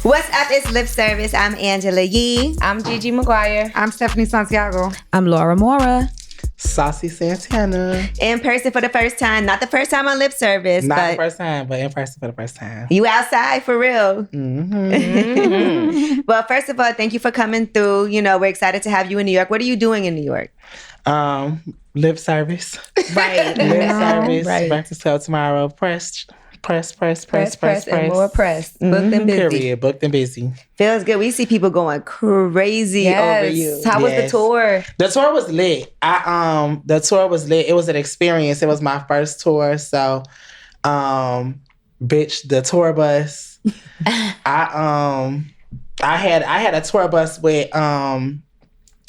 What's up? It's Lip Service. I'm Angela Yee. I'm Gigi McGuire. I'm Stephanie Santiago. I'm Laura Mora. Saucy Santana. In person for the first time. Not the first time on Lip Service. Not the first time, but in person for the first time. You outside for real. Mm-hmm. Well, first of all, thank you for coming through. You know, we're excited to have you in New York. What are you doing in New York? Lip service. Right. Lip service. Right. Breakfast till tomorrow. Press, and more press. Booked and busy. Period. Booked and busy. Feels good. We see people going crazy over you. How was the tour? The tour was lit. The tour was lit. It was an experience. It was my first tour. So, bitch, the tour bus. I had a tour bus with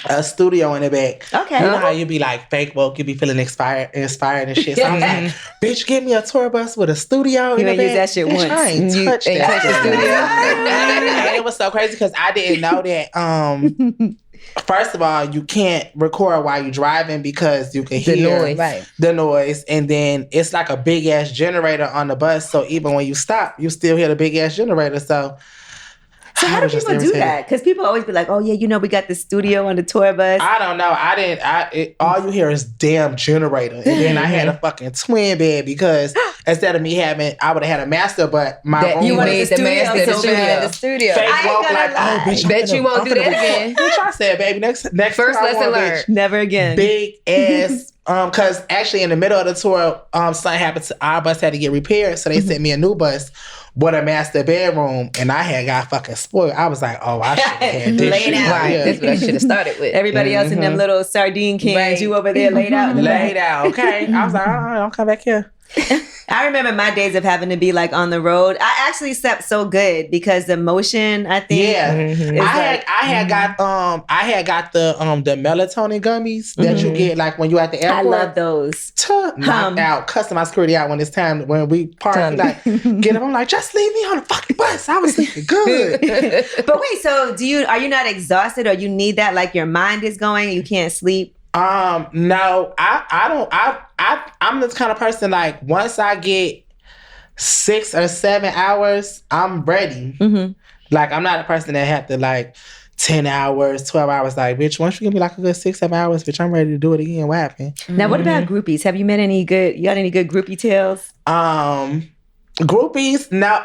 a studio in the back. Okay. You know how you be like fake woke, you be feeling inspired and shit. So I was like, bitch, give me a tour bus with a studio in the back. You use that shit once. I ain't touched that. The studio. And it was so crazy because I didn't know that. First of all, you can't record while you're driving because you can hear the noise. And then it's like a big ass generator on the bus. So even when you stop, you still hear the big ass generator. So how do people do that? Because people always be like, oh yeah, you know, we got the studio on the tour bus. I don't know. All you hear is damn generator. And then I had a fucking twin bed because instead of me having, I would have had a master, but my room You was made the master so in the studio. fake I ain't woke gonna like, lie. oh bitch, Bet you won't do that again. Bitch, I said, baby, next First time I lesson want a learned. bitch, Never again. big ass. Cause actually in the middle of the tour, something happened to our bus had to get repaired, so they sent me a new bus with a master bedroom, and I had got fucking spoiled. I was like, oh, I should have had this Laid shit. out. Right. Yeah. That's what I should have started with. Everybody else in them little sardine cans, Right. you over there laid out. In the Laid back. out, okay. I was like, don't come back here. I remember my days of having to be like on the road. I actually slept so good because the motion, I think. Yeah, is I had got the melatonin gummies that you get like when you at the I airport. love those. Knocked out, cussing my security out when it's time when we park. Like, get up. I'm like, just leave me on the fucking bus. I was sleeping good. But wait, so are you not exhausted or you need that? Like your mind is going and you can't sleep? No, I don't. I'm the kind of person like once I get 6 or 7 hours, I'm ready. Mm-hmm. Like I'm not a person that have to like 10 hours, 12 hours. Like, bitch, once you give me like a good 6, 7 hours, bitch, I'm ready to do it again. What happened? Now, what about groupies? Have you met any good? You got any good groupie tales? Groupies. No,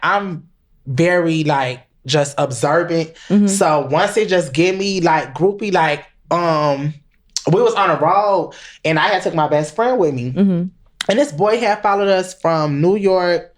I'm very like just observant. Mm-hmm. So once they just give me like groupie, like we was on a road and I had took my best friend with me, Mm-hmm. and this boy had followed us from New York.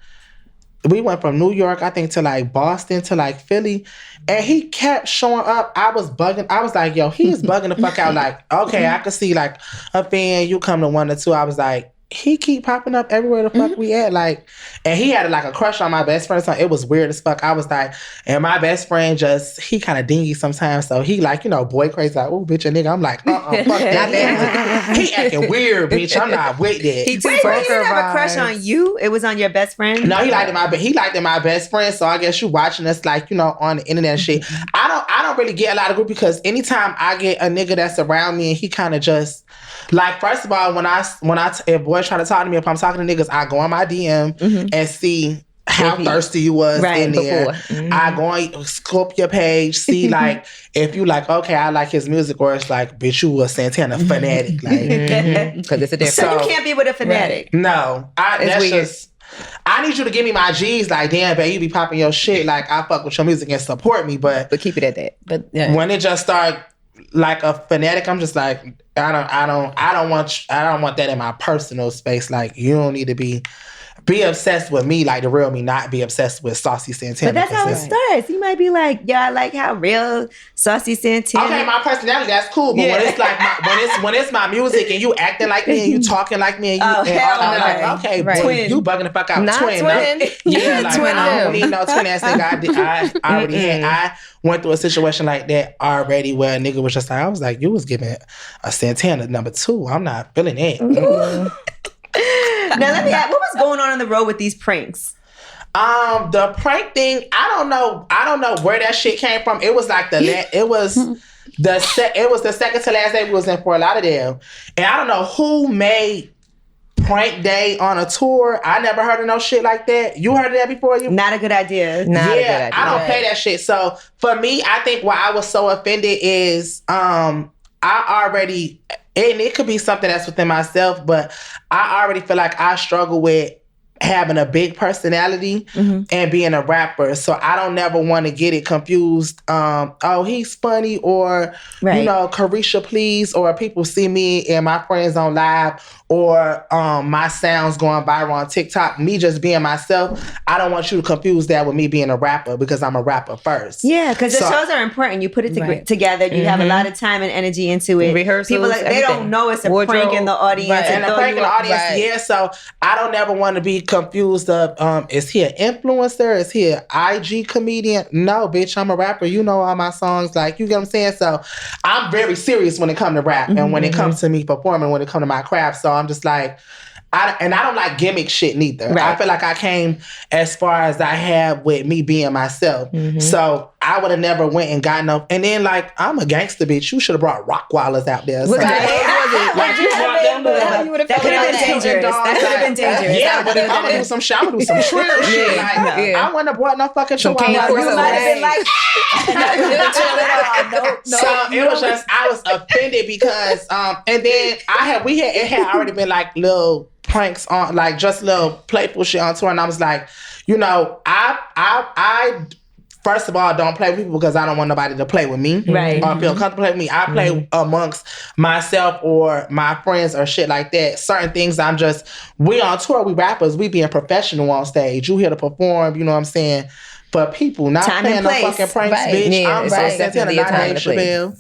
We went from New York, I think, to like Boston to like Philly, and he kept showing up. I was bugging. I was like, yo, he is bugging the fuck out. Like, okay, I could see like a fan. You come to 1 or 2. I was like, he keep popping up everywhere the fuck we at. Like, and he had like a crush on my best friend. So it was weird as fuck. I was like, and my best friend he kind of dingy sometimes. So he like, you know, boy crazy, like, oh, bitch, a nigga. I'm like, fuck that. He acting weird, bitch. I'm not with that. Wait, he didn't have a crush on you? It was on your best friend? No, he liked my best friend. So I guess you watching us like, you know, on the internet and shit. I don't really get a lot of group because anytime I get a nigga that's around me and he kind of just like, first of all, if boys try to talk to me, if I'm talking to niggas, I go on my DM and see how thirsty you was in there. Before. I go and scope your page, see like if you like, okay, I like his music, or it's like, bitch, you a Santana fanatic, like Because it's a different. So you can't be with a fanatic. Right. No, that's weird. just. I need you to give me my G's. Like, damn, babe, you be popping your shit. Like, I fuck with your music and support me, but keep it at that. But yeah. when it just start like a fanatic, I'm just like, I don't want that in my personal space. Like, you don't need to be obsessed with me like the real me, not be obsessed with Saucy Santana. But that's how it starts. You might be like, yeah, I like how real Saucy Santana. Okay, my personality, that's cool. But when it's like when it's my music and you acting like me and you talking like me and you, hell I'm no. like, okay, Right. boy, you bugging the fuck out. Not twin. Yeah, like, Twin I don't him. need no twin ass nigga. I already had. I went through a situation like that already where a nigga was just like, I was like, you was giving a Santana number 2. I'm not feeling it. Now let me ask, what was going on the road with these pranks? The prank thing, I don't know where that shit came from. It was like it was the second to last day we was in Fort Lauderdale, and I don't know who made prank day on a tour. I never heard of no shit like that. You heard of that before? Not a good idea. Not a good idea. I don't play that shit. So for me, I think why I was so offended is I already, and it could be something that's within myself, but I already feel like I struggle with having a big personality and being a rapper. So I don't never want to get it confused. He's funny, or, you know, Carisha please, or people see me and my friends on live, or my sounds going viral on TikTok. Me just being myself, I don't want you to confuse that with me being a rapper, because I'm a rapper first. Yeah, because the shows are important. You put it together. You have a lot of time and energy into it. Rehearsals, people they don't know it's a prank in the audience. And a prank in the audience, so I don't never want to be confused of, is he an influencer? Is he an IG comedian? No, bitch, I'm a rapper. You know all my songs. Like, you get what I'm saying? So I'm very serious when it comes to rap and when it comes to me performing, when it comes to my craft. So I'm just like, I don't like gimmick shit neither. Right. I feel like I came as far as I have with me being myself. So I would have never went and gotten up. And then, like, I'm a gangster bitch. You should have brought Rockwallers out there. Like, you brought them. That could have been dangerous. That could have been dangerous. Yeah, but if I'm gonna do some shit, I'm gonna do some shrill shit. Like, I wouldn't have brought no fucking chihuahua. You might have been like, so it was just, I was offended because, and then it had already been like little pranks on, like just little playful shit on tour, and I was like, you know, I first of all don't play with people because I don't want nobody to play with me, right? Or feel comfortable with me. I play amongst myself or my friends or shit like that. Certain things we on tour, we rappers, we being professional on stage. You here to perform, you know what I'm saying? But people not time playing no fucking pranks, bitch. Yeah, I'm Saucy Santana, not Dave Chappelle.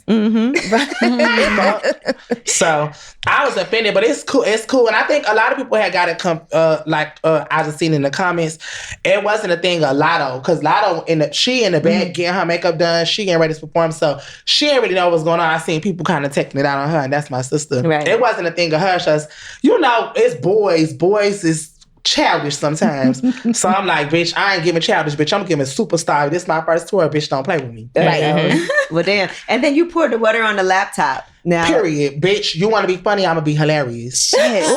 So I was offended, but it's cool. It's cool, and I think a lot of people had got it. I just seen in the comments, it wasn't a thing of Lotto, because Lotto she in the bed getting her makeup done, she getting ready to perform, so she didn't really know what was going on. I seen people kind of taking it out on her, and that's my sister. Right. It wasn't a thing of her. Just, you know, it's boys. Boys is childish sometimes. So I'm like, bitch, I ain't giving childish, bitch. I'm giving superstar. This is my first tour, bitch. Don't play with me. Right. Well, damn. And then you poured the water on the laptop. Now, period, bitch. You want to be funny? I'm gonna be hilarious. Shit.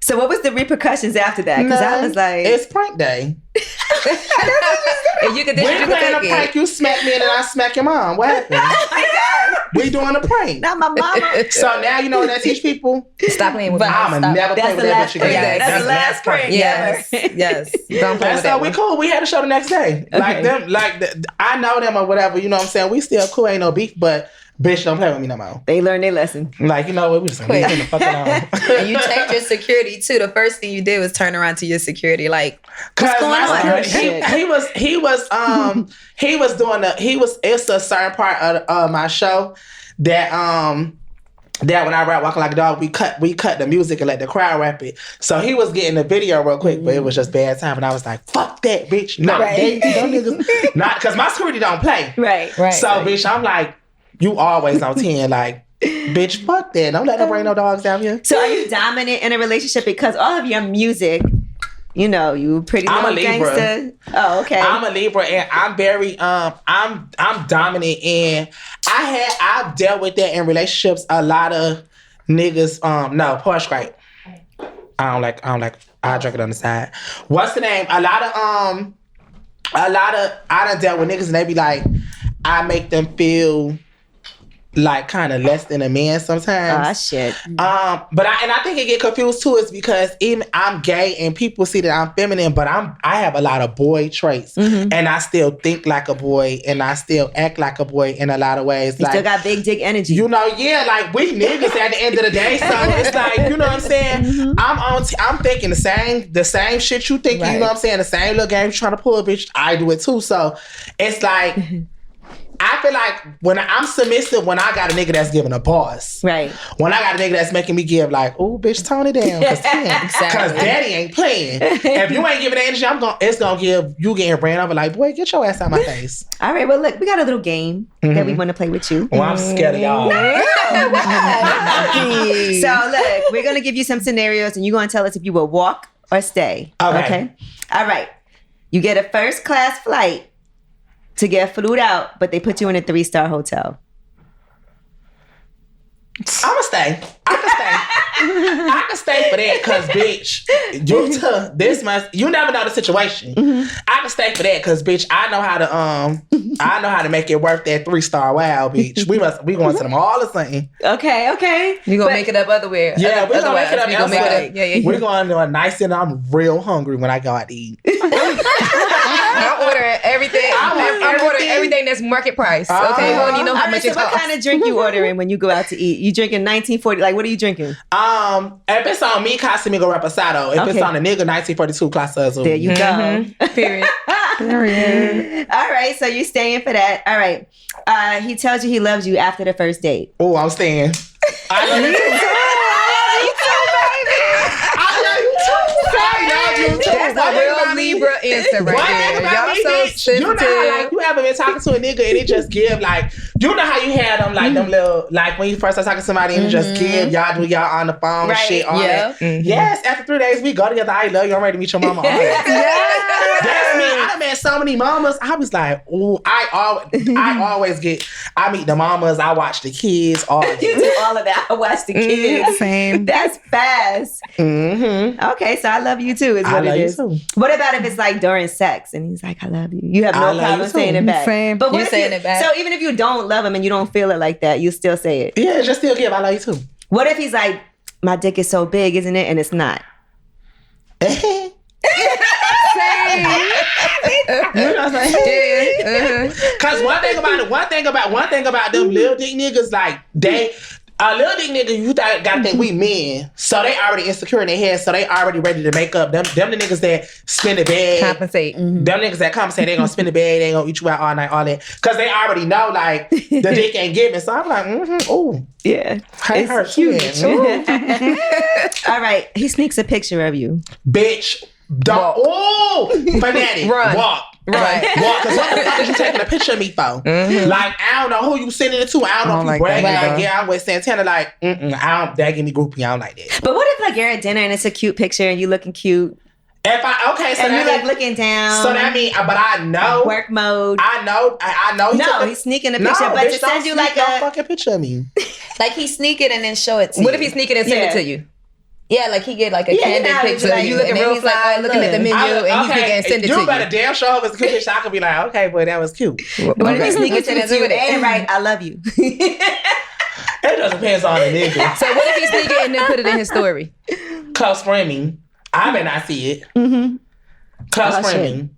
So what was the repercussions after that? Because I was like, it's prank day. If you could, we're playing a prank. You smack me and then I smack your mom. What happened? oh my God. We doing a prank. Not my mama. So now you know what I teach people? Stop playing with I'ma never play with that bitch again. That's the last prank. Yes. Don't play with that. So we cool. We had a show the next day. Okay. I know them or whatever. You know what I'm saying? We still cool. Ain't no beef, but bitch, don't play with me no more. They learned their lesson. Like, you know what? We just gonna leave the fuck alone. And you checked your security too. The first thing you did was turn around to your security, like, what's going on? It's a certain part of my show that when I rap Walking Like a Dog, we cut the music and let the crowd rap it. So he was getting the video real quick, but it was just bad time. And I was like, fuck that, bitch. Not niggas. Not, because my security don't play. Right. So, bitch, I'm like, you always on 10. Like, bitch, fuck that. Don't let them bring no dogs down here. So are you dominant in a relationship because all of your music, you know, you pretty little gangster? Oh, okay. I'm a Libra, and I'm very I'm dominant, and I've dealt with that in relationships. A lot of niggas pour Sprite. I don't like I drink it on the side. What's the name? I done dealt with niggas and they be like, I make them feel like kind of less than a man sometimes. Ah, shit. But I think it get confused too, is because even I'm gay and people see that I'm feminine, but I have a lot of boy traits, and I still think like a boy and I still act like a boy in a lot of ways. You still got big dick energy. You know, yeah, like we niggas at the end of the day. So it's like, you know what I'm saying? I'm thinking the same shit you thinking. Right. You know what I'm saying? The same little game you trying to pull, bitch. I do it too. So it's like. I feel like when I'm submissive when I got a nigga that's giving a boss. Right. When I got a nigga that's making me give like, oh, bitch, tone it down. Because daddy ain't playing. If you ain't giving the energy, it's going to give you getting ran over like, boy, get your ass out my face. All right, well, look, we got a little game that we want to play with you. Well, I'm scared of y'all. So, look, we're going to give you some scenarios and you're going to tell us if you will walk or stay. Okay? All right. You get a first class flight to get flued out, but they put you in a 3-star hotel. I'ma stay. I can stay. I can stay for that because, bitch, you never know the situation. I can stay for that because, bitch, I know how to make it worth that 3-star wow, bitch. We going to them all the same. Okay. You gonna make it up otherwhere. Yeah, we gonna make it up elsewhere. Yeah. We're going to a nice and I'm real hungry when I go out to eat. I'm ordering everything. I'm ordering everything that's market price. Okay, honey, you know how much it What costs. kind of drink you ordering when you go out to eat? You drinking 1940? Like, what are you drinking? If it's on me, Casamigo Reposado. If it's on a nigga, 1942 Clase Azul. There you go. Period. All right, so you're staying for that. All right. He tells you he loves you after the first date. Oh, I'm staying. I love you too. That's a real Libra answer right there. Y'all so sensitive. You know how you haven't been talking to a nigga and it just give you know how you had them them little when you first start talking to somebody and it just give y'all do y'all on the phone shit all that. Yes, after 3 days we go together. I love you. I'm ready to meet your mama. All that. That's me. I done met so many mamas. I was like, ooh, I meet the mamas. I watch the kids. All that. You do all of that. I watch the kids. Same. That's fast. Okay, so I love you too. Is what it is. What about if it's during sex and he's like, I love you? You have no problem saying it back. Same. But what you saying it back? So even if you don't love him and you don't feel it like that, you still say it. Yeah, just still give. I love you too. What if he's like, my dick is so big, isn't it? And it's not. You know what I'm saying? Cause one thing about them little dick niggas, a little dick nigga, you gotta think we men. So they already insecure in their head, so they already ready to make up. Them the niggas that spin the bag. Compensate. Them niggas that compensate, they gonna spin the bag, they gonna eat you out all night, all that. Cause they already know the dick ain't giving. So I'm like, ooh. Yeah. It's cute. All right. He sneaks a picture of you. Bitch. Fanatic. Run. Walk. Right. Walk. Cause what the fuck is you taking a picture of me for? I don't know who you sending it to. I don't know if you bragging I'm with Santana. That give me groupie. I don't like that. But what if you're at dinner and it's a cute picture and you looking cute? So and you're looking down. So that mean, but I know work mode. I know. He's sneaking a picture, but to send you a fucking picture of me. He sneak it and then show it to you. What if he sneak it and send it to you? Yeah, he get a candid picture. You looking real fly, looking at the menu, and he pick and send it to you. You better damn show if it's a cute picture. I could be like, okay, boy, that was cute. What if he sneak it to you and right, I love you. It just depends on the nigga. So what if he sneak it and then put it in his story? Close friending. I may not see it. Close friending.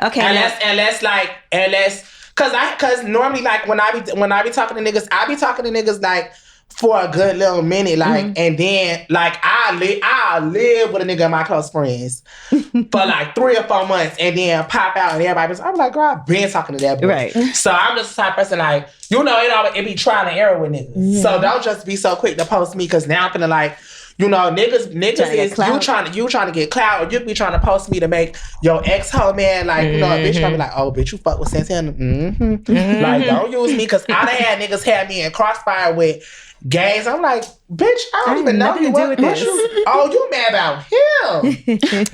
Okay. Unless, cause normally when I be talking to niggas, I be talking to niggas for a good little minute, and then I live with a nigga of my close friends for 3 or 4 months, and then pop out and everybody. I'm like, girl, I've been talking to that boy. Right. So I'm just the type of person it be trial and error with niggas. So don't just be so quick to post me, cause now I'm feeling niggas is you trying to get clout, or you be trying to post me to make your ex-hoe man a bitch gonna be like, oh bitch, you fuck with Santana. Don't use me, cause I done had niggas have me in crossfire with gays. I'm like, bitch, I don't even know you. What you mad about him?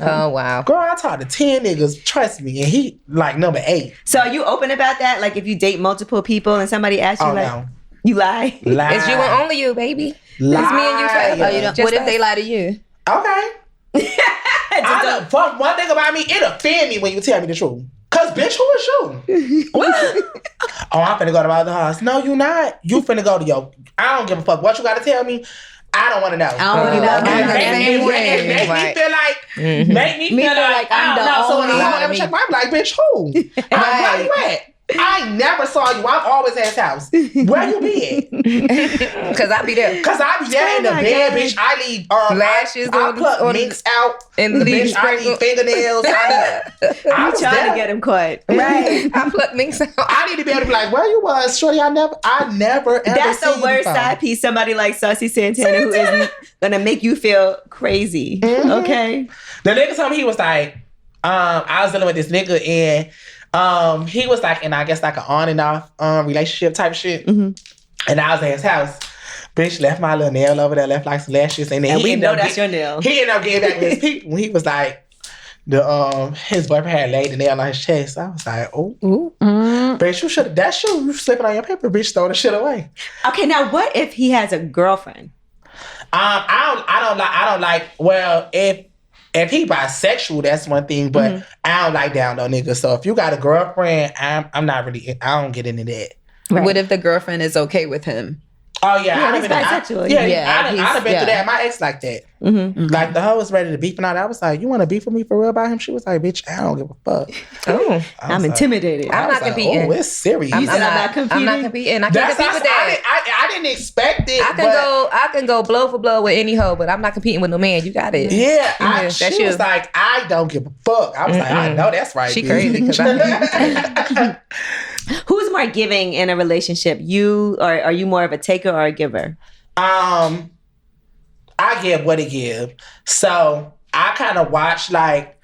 Oh wow. Girl, I talked to 10 niggas, trust me, and he number 8. So are you open about that? If you date multiple people and somebody asks you no. You lie? It's you and only you, baby. It's me and you forever. You don't. What if they lie to you? Okay. One thing about me, it offend me when you tell me the truth. Cause bitch, who is you? I'm finna go to my other house. No, you not. You finna go to your. I don't give a fuck what you gotta tell me. I don't want to know. I don't want to know. Make me feel like I'm the only. So when I ever check my, I'm like, bitch, who? Where you at? I never saw you. I'm always at his house. Where you be at? Cause I be there. Cause I be there in the bed, bitch. I leave lashes. I pluck minks out. And bitch, I leave fingernails. I'm trying to get him caught. Right. I pluck minks out. I need to be able to be like, where you was, shorty? I never ever That's the worst side piece. Somebody like Saucy Santana who is gonna make you feel crazy. Okay. The nigga told me, he was like, I was dealing with this nigga and he was in I guess an on and off relationship type shit. And I was at his house. Bitch left my little nail over there, left some lashes, and then we know that's your nail. He ended up getting back with his people. He was like, his boyfriend had laid the nail on his chest. I was like, bitch, you should have. That's you slipping on your paper, bitch. Throw the shit away. Okay, now what if he has a girlfriend? I don't like. Well, if he bisexual, that's one thing. But I don't like down though niggas. So if you got a girlfriend, I'm not really. I don't get into that. Right. What if the girlfriend is okay with him? Oh yeah, he's bisexual. I've been through that. My ex like that. Like the hoe was ready to beef and all that. I was like, you want to beef with me for real about him? She was like, bitch, I don't give a fuck. Oh, I'm intimidated. I'm not competing. Oh, it's serious. I'm not competing. I can't compete with that. I didn't expect it. I can go blow for blow with any hoe, but I'm not competing with no man. You got it. Yeah, she was like, I don't give a fuck. I was like, I know that's right. She crazy because I. Who's more giving in a relationship? You or are you more of a taker or a giver? I give what it give. So I kind of watch like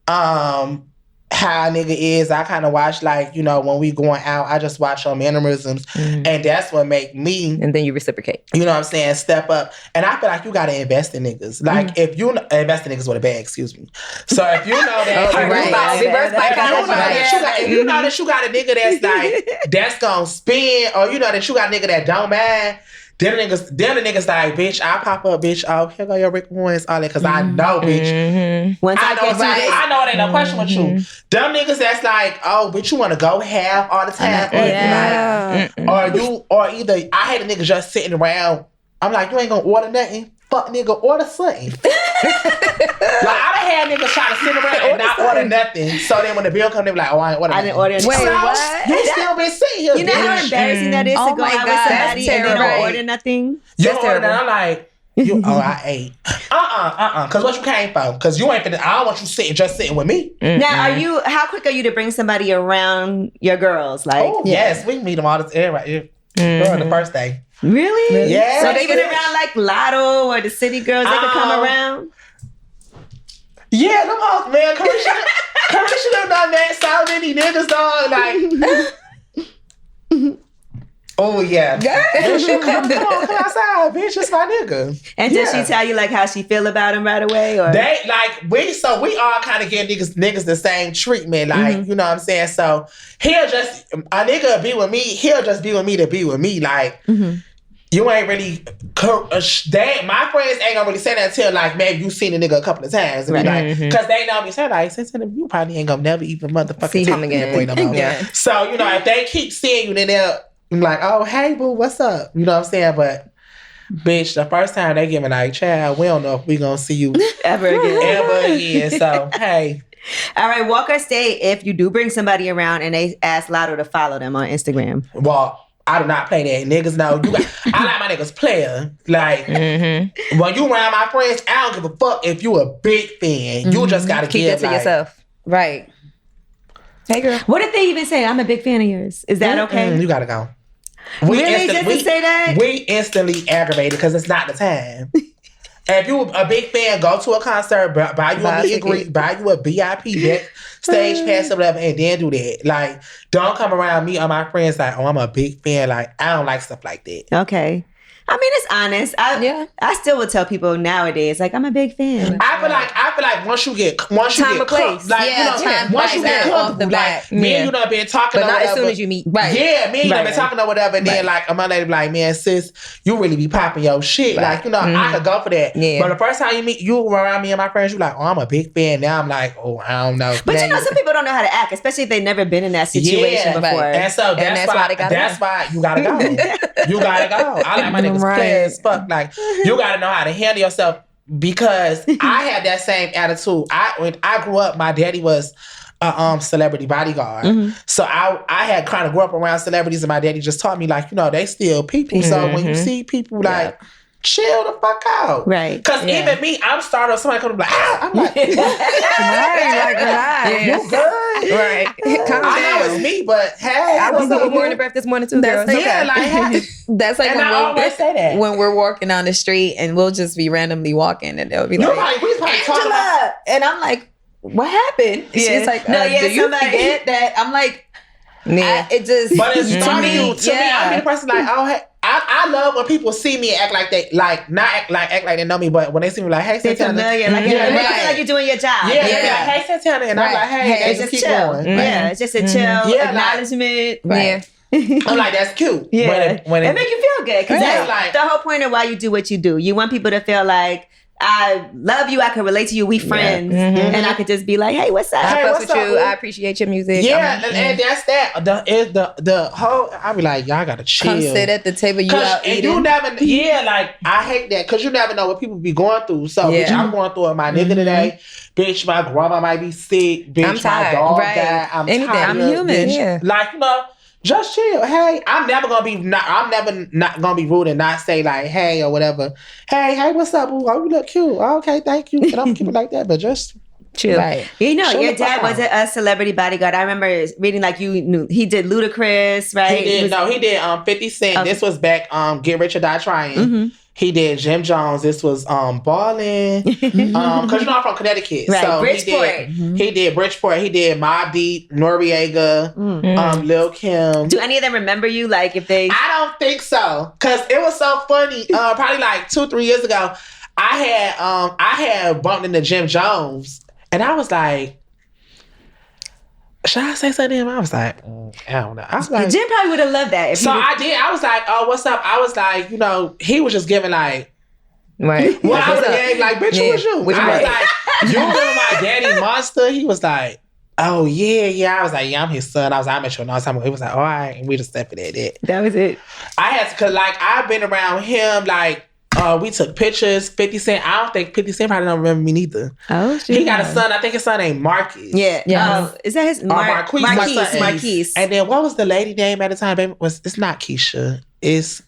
how a nigga is. I kind of watch like, you know, when we going out, I just watch your mannerisms. And that's what make me. And then you reciprocate. You know what I'm saying? Step up. And I feel like you got to invest in niggas. Like if you invest in niggas with a bag, excuse me. So if you know that, if you know that you got a nigga that's like, that's gonna spin, or you know that you got a nigga that don't mind, then the niggas like, bitch, I'll pop up, bitch. Oh, here go your Rick Warrens, all that, because I know, bitch. Once I know it ain't no question with you. Them niggas that's like, oh, bitch, you want to go half all the time, or either I hate a nigga just sitting around. I'm like, you ain't gonna order nothing. Fuck nigga, order something. Like I done had niggas try to sit around and not order nothing. So then when the bill come, they be like, oh, I ain't order nothing. I didn't order anything. Wait, what? You still been sitting here. You know how embarrassing that is to go out with somebody and they don't order nothing? You order that, I'm like, I ate. Cause what you came for? Cause you ain't finna, I don't want you sitting with me. Now, how quick are you to bring somebody around your girls? Like, yes, we meet them all the time. The first day. Really? Yeah. So they get around like Lotto or the City Girls, they could come around? Yeah, them hoes, man. Carisha done that. So many niggas, dog. Like, oh, yeah. Bitch, you come outside, bitch. It's my nigga. And does she tell you like how she feel about him right away? Or we all kind of give niggas the same treatment. Like, you know what I'm saying? So a nigga be with me, he'll just be with me to be with me. Like, you ain't really, my friends ain't gonna really say that until like maybe you seen a nigga a couple of times. And be like, cause they know me, say like, you probably ain't gonna never even motherfucking see him again. No more. So, you know, if they keep seeing you, then they'll be like, oh, hey, boo, what's up? You know what I'm saying? But bitch, the first time they give me like, child, we don't know if we gonna see you ever again. So, hey. All right, walk or stay if you do bring somebody around and they ask Lotto to follow them on Instagram. Well, I do not play that. Niggas know. I like my niggas player. Like, when you around my friends, I don't give a fuck if you a big fan. You just gotta keep that to yourself. Right. Hey, girl. What if they even say, I'm a big fan of yours? Is that okay? You gotta go. Really? Just to say that? We instantly aggravated because it's not the time. If you a big fan, go to a concert, buy you a meet and greet, buy you a VIP stage pass or whatever, and then do that. Like, don't come around me or my friends like, oh, I'm a big fan. Like, I don't like stuff like that. Okay. I mean, it's honest. I still would tell people nowadays, like, I'm a big fan. I feel like once you get time and place, like, once you get off the back, me and you done been talking, but not whatever. As soon as you meet, right? Yeah, me and you done been talking or whatever, and then like my lady be like, man, sis, you really be popping your shit, like, you know, I could go for that. Yeah. But the first time you meet, you around me and my friends, you like, oh, I'm a big fan. Now I'm like, oh, I don't know. But you know, some people don't know how to act, especially if they've never been in that situation before. Right. And so that's why you gotta go. You gotta go. I like my niggas clear as fuck. Like, you gotta know how to handle yourself, because I had that same attitude. When I grew up, my daddy was a celebrity bodyguard. So I had kind of grew up around celebrities, and my daddy just taught me, like, you know, they still people. So when you see people, like, chill the fuck out. Right. Because even me, I'm starting, somebody comes like, I'm like, right, you good? Right. I know it's me, but hey. I was up with Morning Breath this morning too, girl. That's like and I always say that. When we're walking down the street and we'll just be randomly walking and they'll be like, Angela! And I'm like, what happened? Yeah. She's like, do you forget that? I'm like, it just, but it's funny. To me, I'm the person like, oh, hey. I love when people see me act like they act like they know me, but when they see me like, hey, Santana, familiar, like, you feel like you're doing your job. Yeah, like, hey, Santana, and I'm like, hey, it's just chill. Going. Yeah, it's just a chill acknowledgement. Yeah. I'm like, that's cute. Yeah. When it make you feel good. Because that's like the whole point of why you do what you do. You want people to feel like, I love you, I can relate to you, we friends. And I could just be like, hey, what's up? I fuck with you. I appreciate your music. Yeah, and that's that. The whole, I be like, y'all gotta chill. Come sit at the table, you out and eating. you never, like, I hate that, because you never know what people be going through. So, bitch, I'm going through it. My nigga today, bitch, my grandma might be sick, bitch, I'm tired. my dog Right. died, I'm Anything. tired, I'm human. bitch. Yeah. Like, you know, just chill. Hey, I'm never not gonna be rude and not say like, hey, or whatever. Hey, what's up? Ooh, oh, you look cute. Oh, okay, thank you. And I'm gonna keep it like that, but just chill. Right. You know, Chill your the fuck dad wasn't a celebrity bodyguard. I remember reading like you knew he did Ludacris, right? He did 50 Cent. Okay. This was back Get Rich or Die Trying. He did Jim Jones. This was Ballin'. Cause you know I'm from Connecticut. Right. So Bridgeport. he did Bridgeport. He did Mobb Deep, Noriega, Lil Kim. Do any of them remember you? Like if they I don't think so. Cause it was so funny. Probably like 2-3 years ago, I had bumped into Jim Jones and I was like, should I say something to him? I was like, I don't know. I was like, Jim probably would have loved that. If so he was, I did. I was like, oh, what's up? I was like, you know, he was just giving like, Right. what I would have gave, like, bitch, who was you? Which I was one? like, you remember my daddy Monster? He was like, oh, yeah. I was like, yeah, I'm his son. I was like, I'm at your time. He was like, all right. And we just left it at that. that was it. I had to, cause like, I've been around him, like, we took pictures. 50 Cent, I don't think 50 Cent probably don't remember me neither. Oh shit. He got a son, I think his son named Marcus. Yeah. Yes. Is that his Marquise. Marquise. And then what was the lady name at the time, baby? It's not Keisha. It's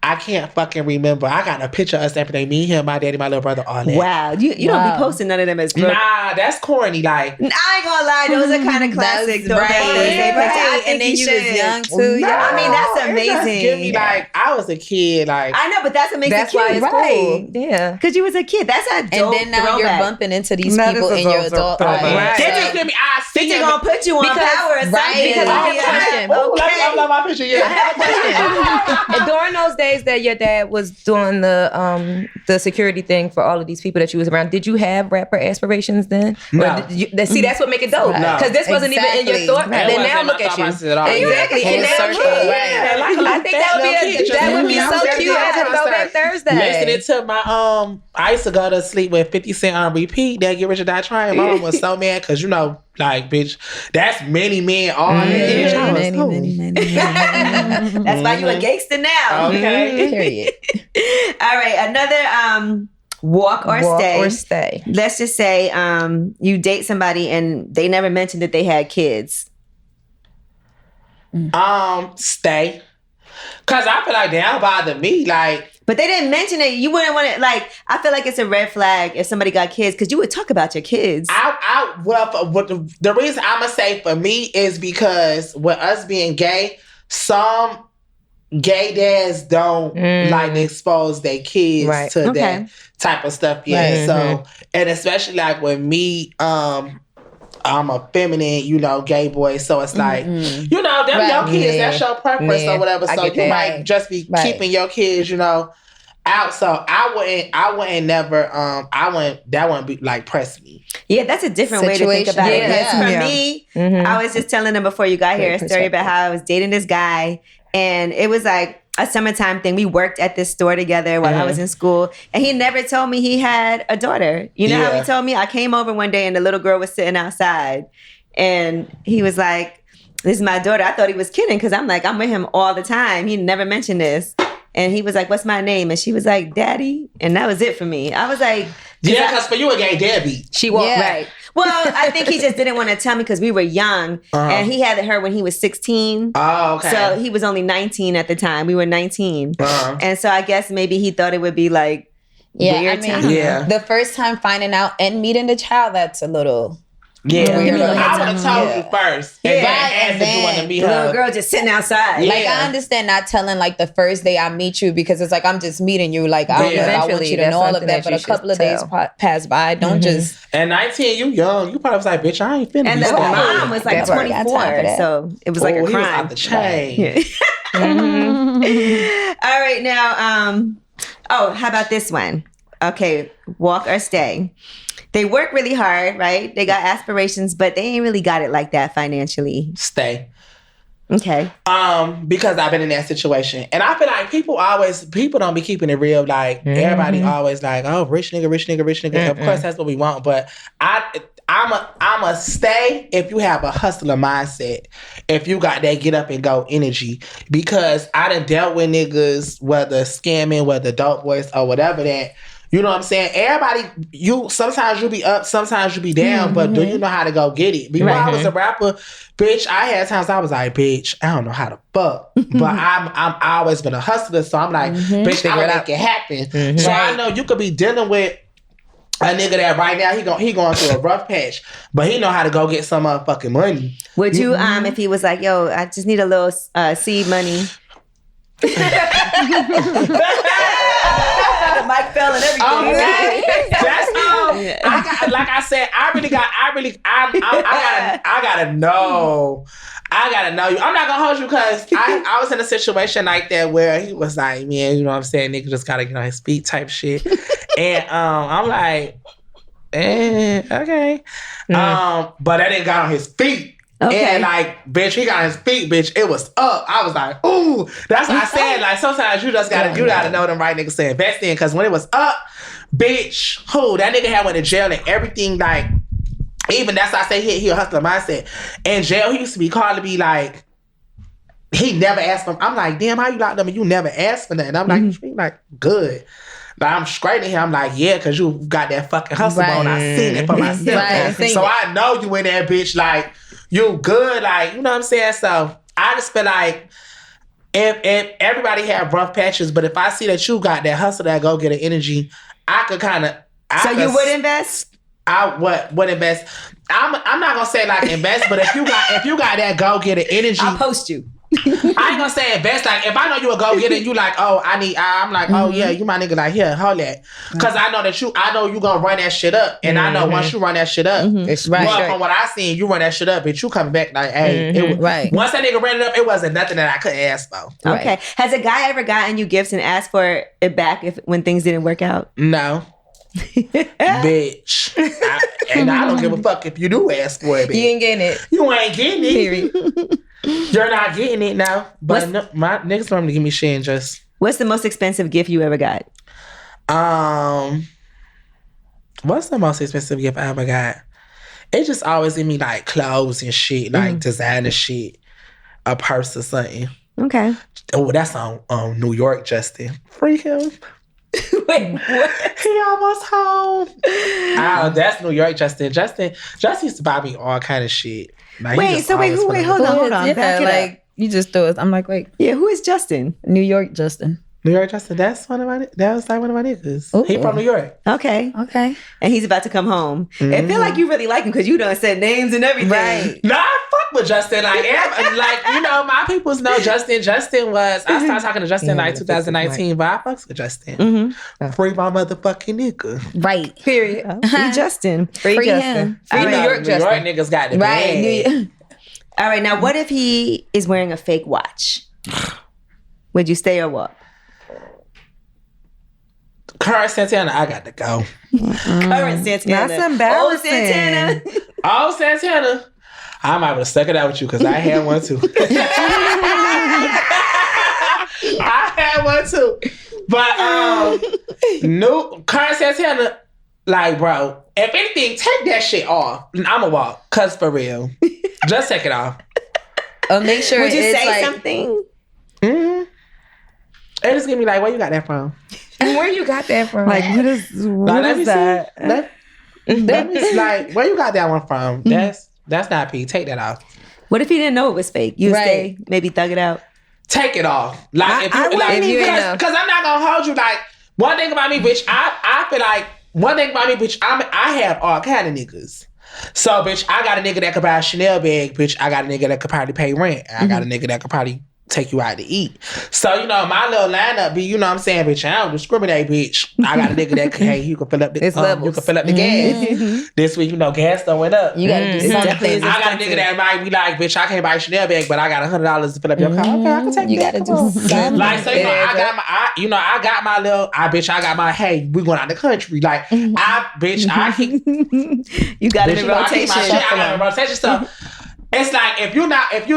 I can't fucking remember. I got a picture of us everything. Me, him, my daddy, my little brother, all that. Wow. You don't be posting none of them as girl. Nah, that's corny. Like, I ain't gonna lie, those are kind of classic. That's Back in the day. right. I think And then you was should. young too. nah, I mean, that's it just amazing. give me like, I was a kid. Like, I know, but that's what makes That's it why cute. it's cool. Yeah. Because you was a kid. That's a And dope then now throwback. you're bumping into these That people is a in your dope adult throwback. life. Right. they just give me, I see They're him. gonna put you on Because- power or something. right, Because I I'll have be a question. like, I love my picture, yeah. I have a question. And during those days that your dad was doing the security thing for all of these people that you was around, did you have rapper aspirations then? No. Or did you, see, that's what make it dope. No. Because this wasn't even in your Exactly. thought. That Then wasn't now in my look at thought you. process at all. Exactly. Full And now circle. yeah. I think that would be so cute as a throwback Thursday. Listening to my I used to go to sleep with 50 Cent on repeat. That Get Rich or Die Trying. My mom was so mad because you know, like, bitch, that's many men all in. Bitch, I was cool. That's why you a gangster now. Okay. Period. All right, another walk or stay. Or stay. Let's just say you date somebody and they never mentioned that they had kids. Stay. Cause I feel like they don't bother me. Like, But they didn't mention it. You wouldn't want to, like, I feel like it's a red flag if somebody got kids because you would talk about your kids. the reason I'm gonna say for me is because with us being gay, some gay dads don't like to expose their kids to that type of stuff yet. So, and especially like with me, I'm a feminine, you know, gay boy. So it's like, you know, them your kids, that's your preference or whatever. I So get you that. might just be keeping your kids, you know, out. So I wouldn't that wouldn't be like press me. Yeah, that's a different way to think Situation. about it. Yeah. Because for Yeah. me, Mhm. I was just telling them before you got here a story about how I was dating this guy, and it was like a summertime thing. We worked at this store together while I was in school, and he never told me he had a daughter. You know how he told me? I came over one day and the little girl was sitting outside, and he was like, "This is my daughter." I thought he was kidding because I'm like, I'm with him all the time. He never mentioned this. And he was like, "What's my name?" And she was like, "Daddy." And that was it for me. I was like, Yeah, because for you a gay deadbeat. She walked right. Well, I think he just didn't want to tell me because we were young, and he had her when he was 16. Oh, okay. So he was only 19 at the time. We were 19, and so I guess maybe he thought it would be like weird. The first time finding out and meeting the child, that's a little. Yeah, Weird. I would have told you first. And then asked if you want to meet The little her. girl just sitting outside. Yeah. Like, I understand not telling, like, the first day I meet you because it's like, I'm just meeting you. Like, I don't know if I want Eventually, you to know that's all of something that, that but you a couple of should days tell. pass by. Don't just. At 19, you young. You probably was like, bitch, I ain't finna And be the stuck. mom was like That part. Got time for 24, that. so it was like a He was crime. out the chain. Yeah. All right, now, how about this one? Okay, walk or stay. They work really hard, right? They got aspirations, but they ain't really got it like that financially. Stay. Okay. Because I've been in that situation. And I feel like people don't be keeping it real. Like, everybody always like, oh, rich nigga. Of course, that's what we want. But I'm a stay if you have a hustler mindset. If you got that get up and go energy. Because I done dealt with niggas, whether scamming, whether dope boys or whatever that, you know what I'm saying? Everybody, sometimes you be up, sometimes you be down, but do you know how to go get it? Before I was a rapper, bitch, I had times I was like, bitch, I don't know how to fuck. But I'm always been a hustler, so I'm like, bitch, I'm gonna make it happen. So I know you could be dealing with a nigga that right now he going through a rough patch, but he know how to go get some motherfucking money. Would you if he was like, yo, I just need a little seed money? The mic fell and everything. Okay. That's I got, like I said, I gotta know. I gotta know you. I'm not gonna hold you because I was in a situation like that where he was like, man, you know what I'm saying? Nigga just gotta get on his feet type shit. And I'm like, okay. But I didn't got on his feet. Okay. And like, bitch, he got on his feet, bitch. It was up. I was like, ooh. That's what I said. Like, sometimes you just gotta know them right niggas to invest in. Cause when it was up, bitch, that nigga had went to jail and everything. Like, even that's why I say he a hustler mindset. In jail, he used to be called to be like, he never asked for. I'm like, damn, how you locked up and you never asked for nothing? I'm like, you like, good. Like, I'm straight in here. I'm like, yeah, because you got that fucking hustle on. I seen it for myself. So I know you in that bitch. Like, you good. Like, you know what I'm saying? So I just feel like if everybody have rough patches, but if I see that you got that hustle, that go get an energy, I could kind of. So you would invest? I would invest. I'm not gonna say like invest, but if you got that go get an energy, I'll post you. I ain't gonna say invest. Like, if I know you a go getter, you like, oh, I'm like, oh yeah, you my nigga. Like, here, hold that, because I know you gonna run that shit up, and I know once you run that shit up, it's right. Well, from what I seen, you run that shit up, bitch. You coming back like, hey, once that nigga ran it up, it wasn't nothing that I couldn't ask for. Okay, has a guy ever gotten you gifts and asked for it back when things didn't work out? No. Bitch. And I don't give a fuck if you do ask for it, bitch. You ain't getting it. You ain't getting it. Period. You're not getting it now. But my niggas normally give me shit and just. What's the most expensive gift you ever got? What's the most expensive gift I ever got? It just always give me like clothes and shit, like designer shit, a purse or something. Okay. Oh, that's on New York, Justin. Free him. Wait, what? He almost home. Oh, that's New York, Justin. Justin used to buy me all kind of shit. Like, hold on. Back it up. You just threw it. I'm like, wait. Yeah, who is Justin? New York Justin. New York Justin, that was like one of my niggas. Ooh. He from New York. Okay. And he's about to come home. I feel like you really like him because you done said names and everything. Right. Nah, I fuck with Justin. Like, you know, my peoples know Justin. Justin was, I started talking to Justin like 2019, but I fucks with Justin. Free my motherfucking nigga. Right. Period. Free Justin. Free Justin. Free New York Justin. New York niggas got the bag. All right, now what if he is wearing a fake watch? Would you stay or what? Current Santana, I got to go. Current Santana. That's embarrassing. Old Santana. I might have stuck it out with you because I had one too. I had one too. But new Current Santana, like, bro, if anything, take that shit off. I'ma walk. Cause for real. Just take it off. Make sure. Would you say something? It just give me like, where you got that from? Where you got that from? Like, what is that? Let me like, where you got that one from? That's not P. Take that off. What if he didn't know it was fake? You stay, maybe thug it out. Take it off. Like, because I'm not gonna hold you. Like, one thing about me, bitch, I feel like one thing about me, bitch, I have all kind of niggas. So, bitch, I got a nigga that could buy a Chanel bag. Bitch, I got a nigga that could probably pay rent. I got a nigga that could probably take you out to eat. So, you know, my little lineup be, you know what I'm saying, bitch, I don't discriminate, bitch. I got a nigga that can, hey, you can fill up the gas. This week, you know, gas done went up. You gotta do something. I got a nigga that might be like, bitch, I can't buy a Chanel bag, but I got $100 to fill up your car. Okay, I can take you. Gotta do something. Like, so, you know, I got my little, hey, we going out the country. Like, you got it in rotation. I got it in rotation. So, It's like if you're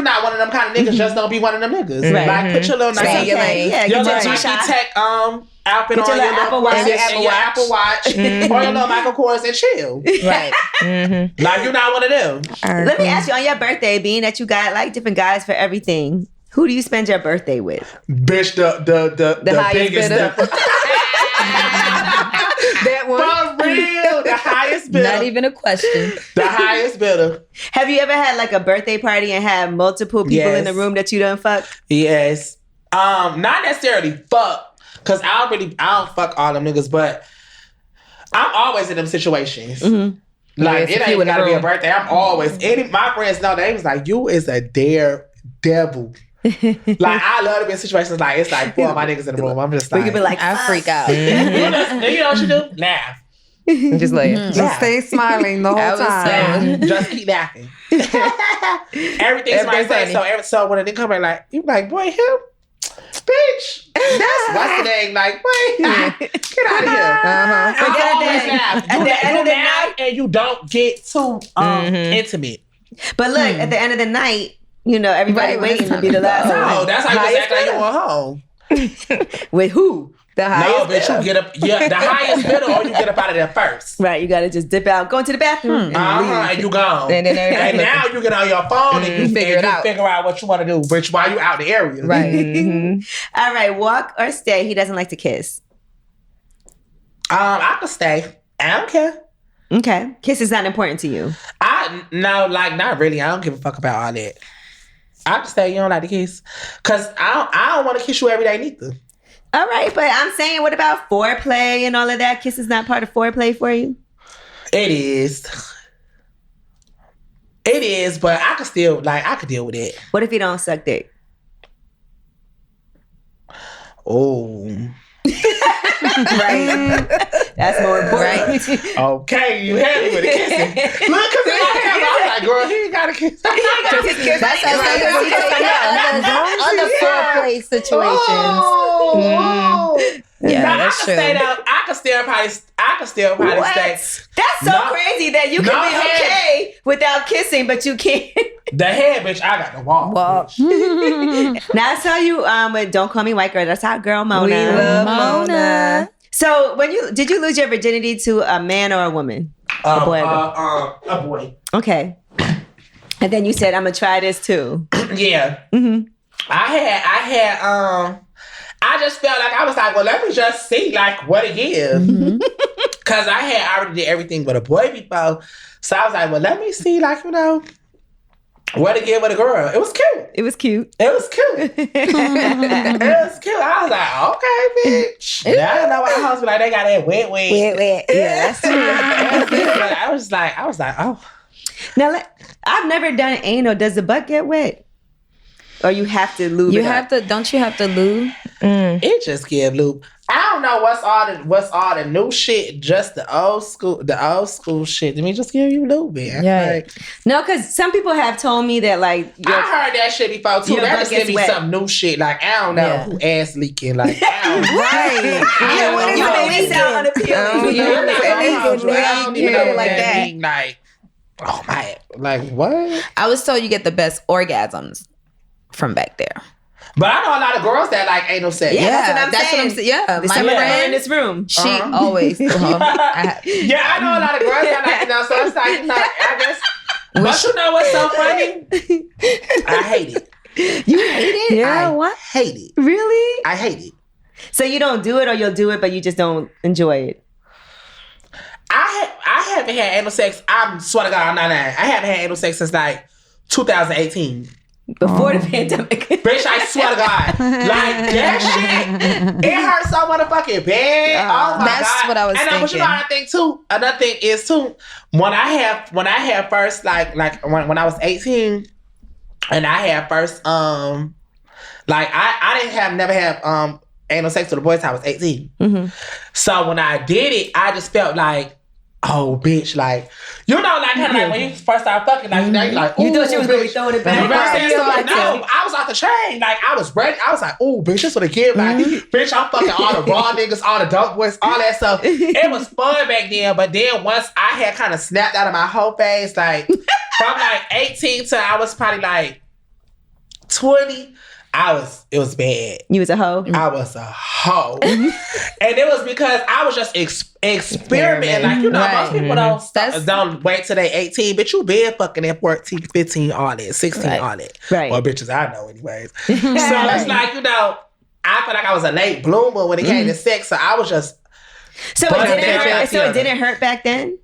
not one of them kind of niggas, just don't be one of them niggas. Right. Like put your little Stay in your lane. Yeah, your get little your Nike G-Shock. Tech outfit Get on your your little Apple Watch. and your Apple Watch or your little Michael Kors and chill. Right. Like you're not one of them. Let me ask you, on your birthday, being that you got like different guys for everything, who do you spend your birthday with? Bitch, the highest biggest bidder. That one. For real, the highest bidder. Not even a question. The highest bidder. Have you ever had like a birthday party and had multiple people in the room that you done fuck? Yes. Not necessarily fuck, cause I don't fuck all them niggas, but I'm always in them situations. Mm-hmm. Like Yeah, it ain't gotta be a birthday. I'm always my friends know they was like, you is a daredevil. Like I love to be in situations like it's like 4 of my niggas in the room. I'm just like, You could be like, I freak out. you know what you do? Laugh. Just like Just stay smiling the whole time. Just keep laughing. Everything's my say. So when a nigga come in, like you like, boy, him, bitch, that's what's the name? Like, boy, get out of here. I always laugh. At the end of the night, and you don't get too intimate. but look, at the end of the night, you know, everybody Right, when waiting it's to be the last No, time. that's how you just act like you going home. With who? the No, highest bitch, bidder. you get up. Yeah, the highest bidder, or you get up out of there first. Right, you gotta just dip out, go into the bathroom, and leave. And you gone. And then everybody And now you get on your phone and you figure it out. figure out what you want to do, bitch, while you out the area. Right. All right, walk or stay. He doesn't like to kiss. I can stay. I don't care. Okay, kiss is not important to you. Not really. I don't give a fuck about all that. I can stay. You don't like to kiss, cause I don't want to kiss you every day neither. All right, but I'm saying, what about foreplay and all of that? Kiss is not part of foreplay for you? It is, but I can still I could deal with it. What if you don't suck dick? Oh, Right. That's more important. okay. You had me with a kissing. Look, cause in my head, I was like, girl, he ain't got a kiss. That's how other foreplay situations. Yeah, Now, that's true. I can still probably What? stay. That's so No. crazy that you can No be head. okay without kissing, but you can't. The head, bitch, I got the walk. bitch. Now I saw you with Don't Call Me White Girl. That's our girl Mona. We love Mona. So did you lose your virginity to a man or a woman? A boy. A boy. Okay. And then you said, I'm gonna try this too. Yeah. Mm-hmm. I just felt like I was like, well, let me just see what it is. Cause I had already did everything with a boy before. So I was like, well, let me see what it give with a girl. It was cute. It was cute. It was cute. It was cute. I was like, okay, bitch. Now I know why hoes be like, they got that wet. Yeah, that's true. But I was like, oh. Now, I've never done anal. Does the butt get wet? Or you have to lube You it have up? to, don't you have to lube? It just give lube. I don't know what's all the new shit, just the old school shit. Let me just give you lube, man. Yeah. No, because some people have told me that I heard that shit before too. your That butt just give gets me wet. some new shit. I don't know Yeah. who ass leaking. I don't know. Right. Yeah, what is you it? made me sound unappealing. Yeah, I'm not gonna hold you. I don't even know what Like that that. mean. Oh my, what? I was told you get the best orgasms from back there. But I know a lot of girls that like anal sex. Yeah, that's what I'm saying. Yeah, The my summer girl in friend, this room. she always. Yeah, I know a lot of girls that like so it's like, I guess. But you know what's so funny? I hate it. You hate it? I what? hate it. Really? I hate it. So you don't do it, or you'll do it, but you just don't enjoy it? I haven't had anal sex. I swear to God, I'm not lying. I haven't had anal sex since 2018. Before the pandemic. Bitch, I swear to God. That shit, it hurts so motherfucking bad. Oh my That's God. what I was But you know thinking. another thing is too, when I had first, when I was 18, and I had first, I never had anal sex with a boy until I was 18. Mm-hmm. So when I did it, I just felt like, oh, bitch, when you first started fucking, you're like, You thought ooh, you was going to be bitch. throwing it You know what back? I'm saying? So, no, I was off the train. I was ready. I was like, oh, bitch, this what a kid. Bitch, I'm fucking all the raw niggas, all the dope boys, all that stuff. It was fun back then. But then once I had kind of snapped out of my whole phase, from like 18 to I was probably like 20. It was bad. You was a hoe? I was a hoe. And it was because I was just experimenting. Like, you know, most people don't wait till they 18, but you been fucking at 14, 15, all that, 16, all that. Right. Well, bitches I know anyways. So it's like, you know, I feel like I was a late bloomer when it came to sex. So I was just... So it didn't hurt back then?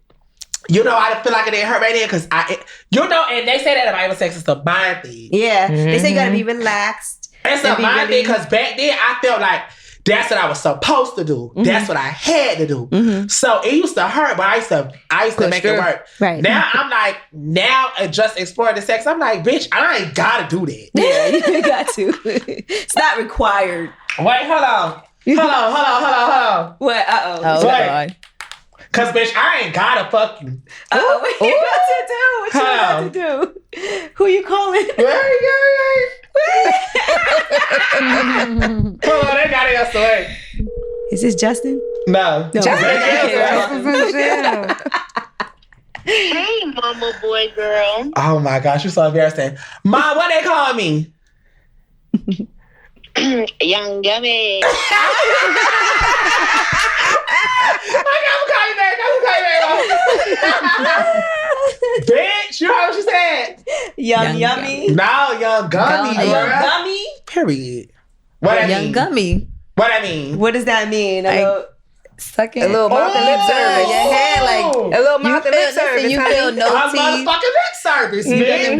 You know, I feel like it didn't hurt right there because and they say that about having sex is a mind thing. Yeah. They say you gotta be relaxed. It's a mind thing because back then I felt like that's what I was supposed to do. That's what I had to do. So it used to hurt, but I used to make it work. Right. Now I'm like, just exploring the sex, I'm like, bitch, I ain't gotta do that. Yeah, you got to. It's not required. Wait, hold on. What? Uh-oh. Oh, God. Cause bitch, I ain't gotta fuck you. What you about to do? Who you calling? Hold on, they got it yesterday. Is this Justin? No. Hey, mama, boy, girl. Oh my gosh, you're so embarrassing. Mom, what they call me? Young gummy. I'm call you back. Bitch, you heard what she said? Young yummy. No, young gummy, girl. Young gummy? Period. What I mean? Gummy. What I mean? What does that mean? Sucking. A little mouth and lip service. Your head, like A little mouth and lip service. you feel no I'm teeth. motherfucking lip service, bitch.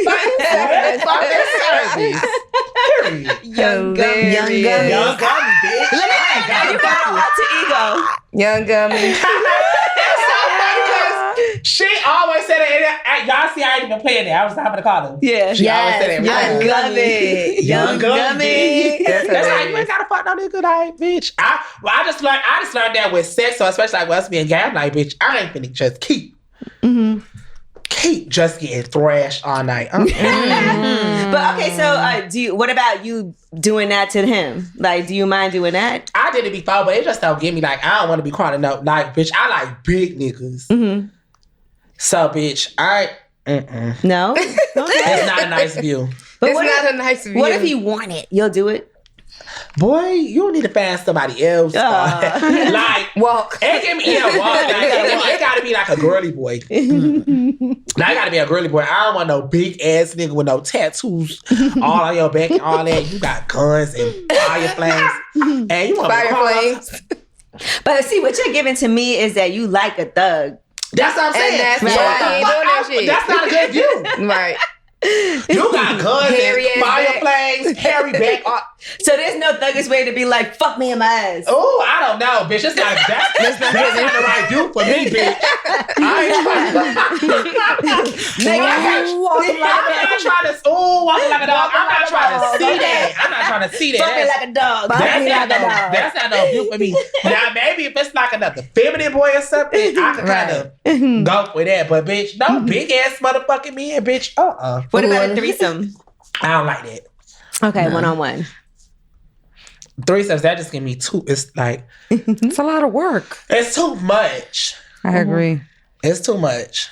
Fucking service. Period. Young gummy. Young gummy, bitch. You got an alter ego. Young gummy. That's so funny because she always said it. Y'all see, I ain't even playing it. I was having to call her. Yeah. She always said it. Young gummy. Young gummy. That's how you ain't gotta fuck no nigga, like, bitch. I just learned that with sex, so especially like with us being gay, I'm like, bitch, I ain't finna just keep just getting thrashed all night. But okay, so what about you doing that to him? Like, do you mind doing that? I did it before, but it just don't get me. Like, I don't want to be crawling up. Like, bitch, I like big niggas. So, bitch, No? Okay. It's not a nice view. But It's not a nice view. What if he want it? You'll do it? Boy, you need to find somebody else. Like, walk. It can be it gotta be like a girly boy. Now, it gotta be a girly boy. I don't want no big ass nigga with no tattoos all on your back and all that. You got guns and fire flames. And you want Fire flames. But see, what you're giving to me is that you like a thug. That's what I'm saying. that's So why he ain't doing that shit. That's not a good view. Right. You got guns Hairy and ass fire back. flames, hairy back. So there's no thuggish way to be like, fuck me in my ass. Oh, I don't know, bitch. That's not the right view for me, bitch. I ain't trying to walking like a dog. I'm not trying to see that. I'm not trying to see that. Fuck me like a dog. That's not no view for me. Now, maybe if it's like another feminine boy or something, I could kind of go with that. But, bitch, no big ass motherfucking man, bitch. What about a threesome? I don't like that. Okay, one-on-one. Threesomes, that just give me too. It's like It's a lot of work. it's too much. I agree. It's too much.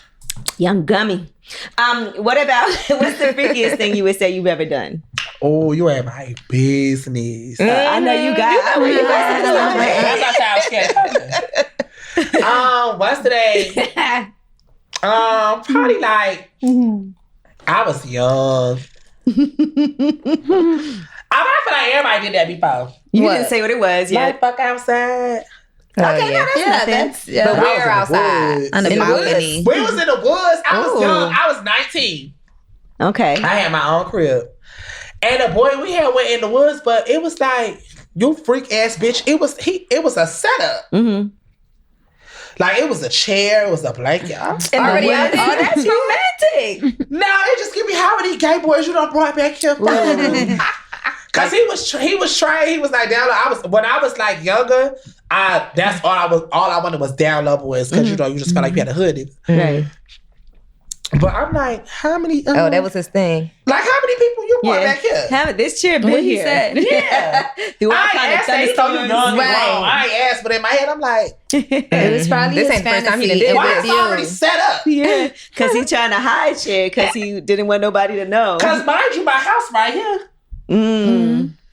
Young gummy. What about, what's the freakiest thing you would say you've ever done? Oh, you at my business. I know you got That's not how I'm scared. What's today? Probably like I was young. I feel like everybody did that before. You didn't say what it was yet. Like fuck outside. Okay, no, that's nothing. But I was we're in the outside woods. on the In the balcony. We was in the woods. I was young. I was 19. Okay. I had my own crib. And the boy we had went in the woods, but it was like, you freak ass bitch. It was a setup. Mm-hmm. Like it was a chair, it was a blanket. That's romantic. No, it just give me how many gay boys you done brought back here. Cause he was trying. He was like down low. When I was like younger. That's all I wanted was down low boys. Cause you know you just felt like you had a hood. Right. But I'm like, how many? Oh, that was his thing. Like, how many people you brought back here? This chair been What he here. said? Yeah. Through all I kind of ain't asked that. He told you young and Right. wrong. I ain't asked, but in my head, I'm like, It was probably This his ain't the first time he fantasy. done did It why was it's already you. set up? Yeah, because he trying to hide shit because he didn't want nobody to know. Because mind you, my house right here.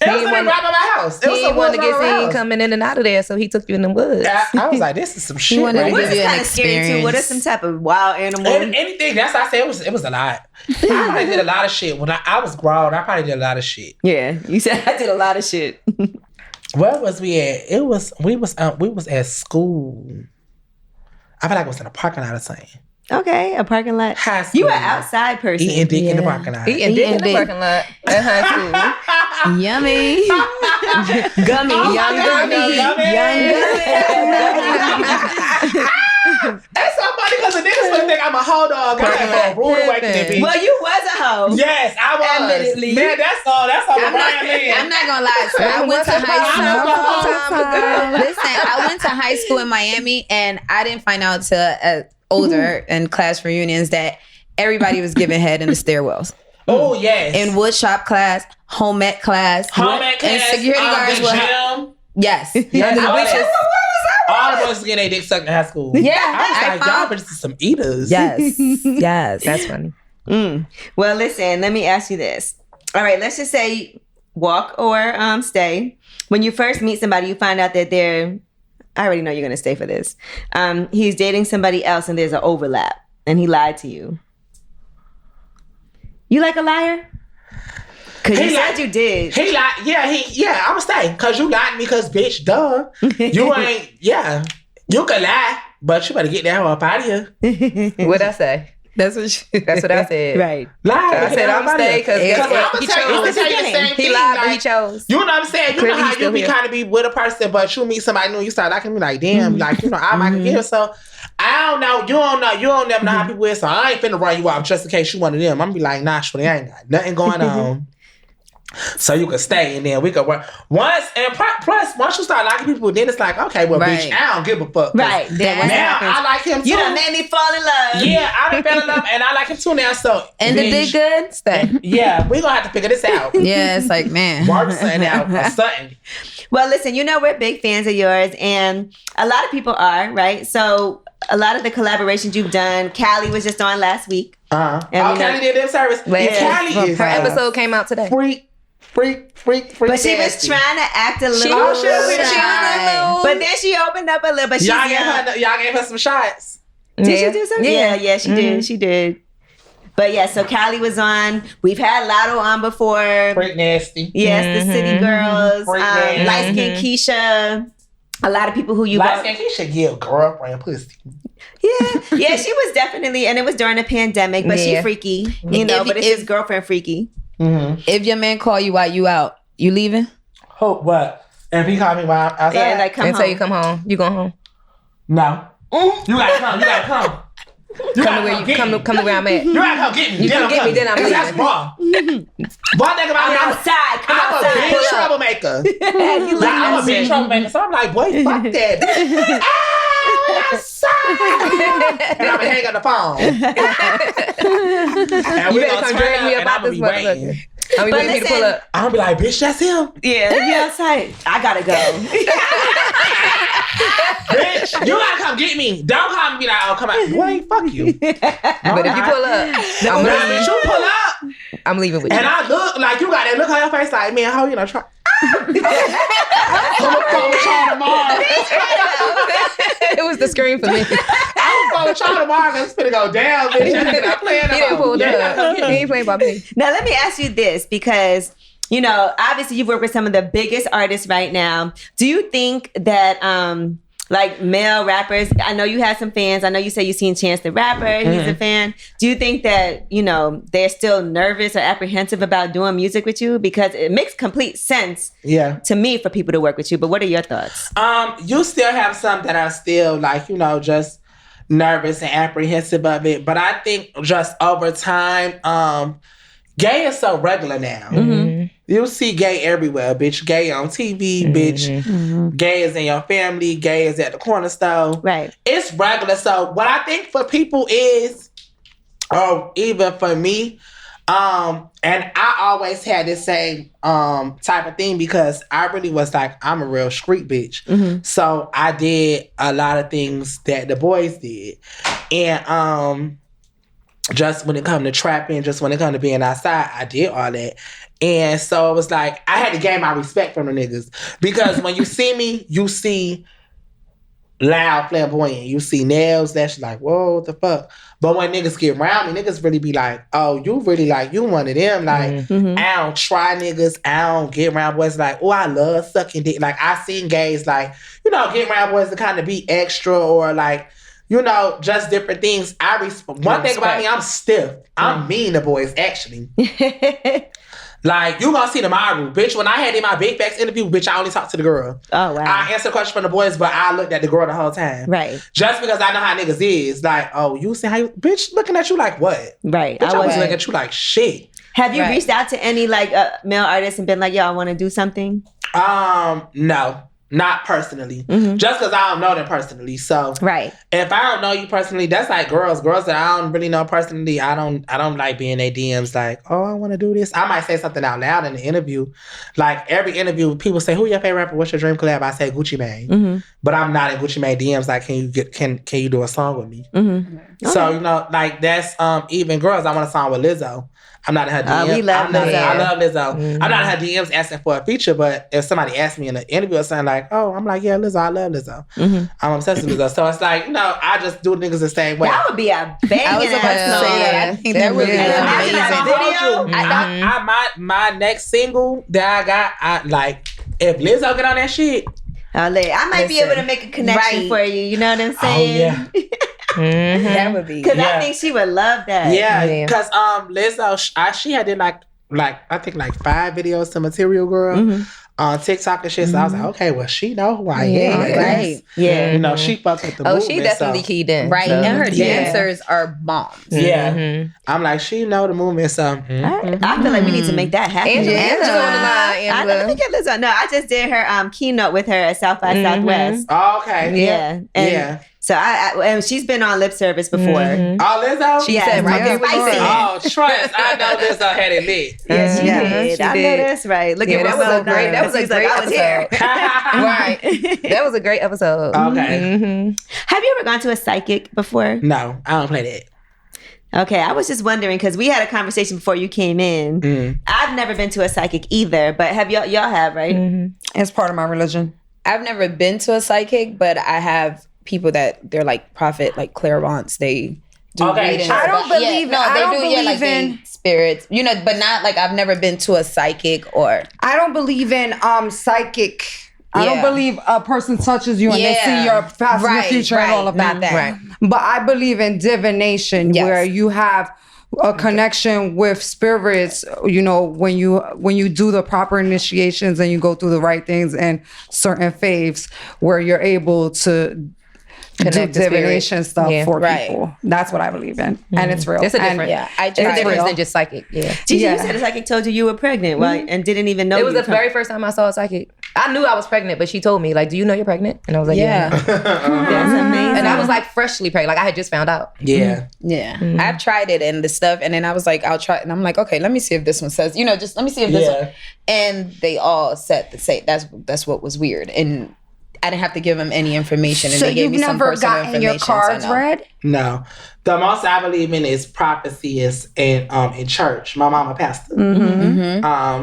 It was right by my house. It was He some wanted to woods get around my seen house. coming in and out of there, so he took you in the woods. I was like, this is some shit wanted right to What here. give is you an kind of scary too? What is some type of wild animal? Anything. That's why I said it was a lot. I probably did a lot of shit. When I was grown, I probably did a lot of shit. Yeah, you said I did a lot of shit. Where was we at? We was at school. I feel like it was in a parking lot or something. Okay, a parking lot. High school. You an outside person. Eating dick in the parking lot. Eating dick in the dick. parking lot at high school. Yummy. Gummy. Oh, Young my God, gummy. Young That's so funny because the niggas would think I'm a hoe dog. I'm rude awakening, bitch. Well, you was a hoe. Yes, I was. Admittedly. Man, that's all Mariah Lynn. I'm not gonna lie. So I went to high school. Listen, I went to high school in Miami, and I didn't find out till older in class reunions that everybody was giving head in the stairwells. Oh, yes. In woodshop class, home ec class, Home ec class, and security guards the will gym. yes. All of us getting their dick sucked in high school. Yeah, I was like, y'all bitches is some eaters. Yes. Yes. That's funny. Well, listen, let me ask you this. All right, let's just say walk or stay. When you first meet somebody, you find out that I already know you're going to stay for this. He's dating somebody else and there's an overlap and he lied to you. You like a liar? Because you said you did. He lied. Yeah, I'm going to stay. Because you lied to me because, bitch, duh. You ain't, you can lie, but you better get that hoe up out of here. What'd I say? That's what I said. Right. Lie. I said I'm stay because I'm going he to tell you the chose. same thing. He lied, but he like, chose. You know what I'm saying? You Clearly know he's how you still be here. kind of be with a person, but you meet somebody new, you start liking me like, damn, like, you know, I might get here. So I don't know. You don't never know how people is. So I ain't finna run you out just in case you one of them. I'm gonna be like, nah, shorty, I ain't got nothing going on. So you can stay and then we can work. Once you start liking people, then it's like, okay, well, Right. bitch, I don't give a fuck. Right. Then what Now happens? I like him too. You done made me fall in love. Yeah, I done fell in love and I like him too now. So And the bitch, dick good? Stay. yeah, we gonna have to figure this out. Yeah, it's like, man. Work something out or something. Well, listen, we're big fans of yours, and a lot of people are, right? So a lot of the collaborations you've done, Callie was just on last week. And we know- Callie did them service. Yeah. Callie is Her episode came out today. freak. But she was nasty. trying to act a little She was shy. But then she opened up a little, but she's Y'all young. gave her some shots. Did she do something? Yeah, she did. She did. But yeah, so Callie was on. We've had Lotto on before. Freak nasty. Yes, the City Girls, Freak nasty. light skin Keisha. A lot of people who you Light skin, he should give girlfriend pussy. yeah, she was definitely, and it was during the pandemic, but she Yeah. freaky, but it's If- his girlfriend freaky. If your man call you out, you out. You leaving? Hope what? If he called me while I'm outside? Yeah, like come Until home. you come home, you go home. No. You gotta come. You gotta come. You Come to where you come to where I'm at. You gotta come get me. You then come I'm get me, coming. then I'm Because that's leaving. wrong. One thing about I'm me, outside. Come I'm a outside. big troublemaker. You like I'm a that big shit. troublemaker. So I'm like, boy, fuck that. Outside. And I'm gonna hang up the phone. And You we better gonna come turn drag me up up and out I'm gonna this be motherfucker. waiting. I'm But waiting for you to pull listen- up. I'm gonna be like, bitch, that's him. Yeah, you outside. I gotta go. Bitch, you gotta come get me. Don't come and be like, oh, come out. Boy, fuck you. But if you pull up, Nah, bitch, you pull up. I'm leaving with you. And I look like you got that look on your face like, man, how you know, try. I'm gonna phone with y'all tomorrow. It was the screen for me. I'm gonna phone with y'all tomorrow and it's gonna go down, bitch. You're not playing He didn't pull yeah, up. He ain't playing by me. Now, let me ask you this, because, obviously you've worked with some of the biggest artists right now. Do you think that, like male rappers, I know you have some fans. I know you say you've seen Chance the Rapper. He's a fan. Do you think that, they're still nervous or apprehensive about doing music with you? Because it makes complete sense to me for people to work with you. But what are your thoughts? You still have some that are still like, just nervous and apprehensive of it. But I think just over time, gay is so regular now. You see gay everywhere, bitch. Gay on TV, bitch. Gay is in your family. Gay is at the corner store. Right. It's regular. So what I think for people is Oh, even for me, and I always had this same type of thing because I really was like, I'm a real street bitch. So I did a lot of things that the boys did. And just when it come to trapping, just when it come to being outside, I did all that. And so it was like, I had to gain my respect from the niggas. Because when you see me, you see loud, flamboyant. You see nails, that's like, whoa, what the fuck? But when niggas get around me, niggas really be like, oh, you really like, you one of them. Like, I don't try niggas. I don't get around boys like, oh, I love sucking dick. Like, I seen gays like, you know, get around boys to kind of be extra or like, you know, just different things. One thing about me, I'm stiff. I'm mean to boys, actually. Like, you gonna see tomorrow, bitch. When I had in my Big Facts interview, bitch, I only talked to the girl. Oh, wow. I answered questions from the boys, but I looked at the girl the whole time. Right. Just because I know how niggas is. Like, oh, you see how you... Bitch, looking at you like what? Right. Bitch, I was looking at you like shit. Have you reached out to any, like, male artists and been like, yo, I want to do something? No. Not personally. Just because I don't know them personally. So if I don't know you personally, that's like girls that I don't really know personally. I don't like being in their DMs like, oh, I want to do this. I might say something out loud in the interview. Like every interview, people say, who your favorite rapper? What's your dream collab? I say Gucci Mane. But I'm not in Gucci Mane DMs like, can you do a song with me? So, you know, like that's even girls, I want a song with Lizzo. I'm not in her DMs. We love Lizzo. I love Lizzo. I'm not in her DMs asking for a feature, but if somebody asks me in an interview or something like, oh, I'm like, yeah, Lizzo, I love Lizzo. I'm obsessed with Lizzo. So it's like, you know, I just do niggas the same way. That would be a banging ass song. I think that would be amazing. My next single that I got, like, if Lizzo get on that shit, I might be able to make a connection for you. You know what I'm saying? Oh, yeah. That would be because I think she would love that. Yeah, because Lizzo, she had did like I think like 5 videos to Material Girl on TikTok and shit. So I was like, okay, well she know who I am, right? Yeah, you know she fucked with the movement. She definitely keyed in, right? So. And her dancers are bombs. Yeah, I'm like she know the movement. So I feel like we need to make that happen. Angela on the line. Let me get Lizzo. No, I just did her keynote with her at South by Southwest. Oh, okay. Yeah. And so and she's been on Lip Service before. Oh, Lizzo? She said right there. Oh, trust. I know Lizzo had it lit. Yeah, she did. I know that's right. Look at that was a great. That was a great episode. Right. That was a great episode. Okay. Have you ever gone to a psychic before? No, I don't play that. Okay, I was just wondering because we had a conversation before you came in. I've never been to a psychic either, but have y'all have, right? It's part of my religion. I've never been to a psychic, but I have people that they're like prophet, like clairvoyants. They do readings. I don't believe in spirits, you know, but not like I've never been to a psychic or. I don't believe in psychic. I don't believe a person touches you and they see your past and your future and all of that. Right. But I believe in divination where you have a connection with spirits, you know, when you do the proper initiations and you go through the right things and certain faiths where you're able to do divination stuff for people. That's what I believe in. And it's real. It's a different, it's different than just psychic. Yeah. Gigi, you said a psychic told you were pregnant, right? And didn't even know. It was the very first time I saw a psychic. I knew I was pregnant, but she told me, like, do you know you're pregnant? And I was like, yeah. That's amazing. And I was like freshly pregnant. Like I had just found out. Yeah. I've tried it and the stuff. And then I was like, I'll try. And I'm like, okay, let me see if this one says, you know, just let me see if this one. And they all said the same. That's what was weird. And I didn't have to give them any information. And so they gave me some personal information. Your cards read? No. The most I believe in is prophecy is in church. My mama pastor.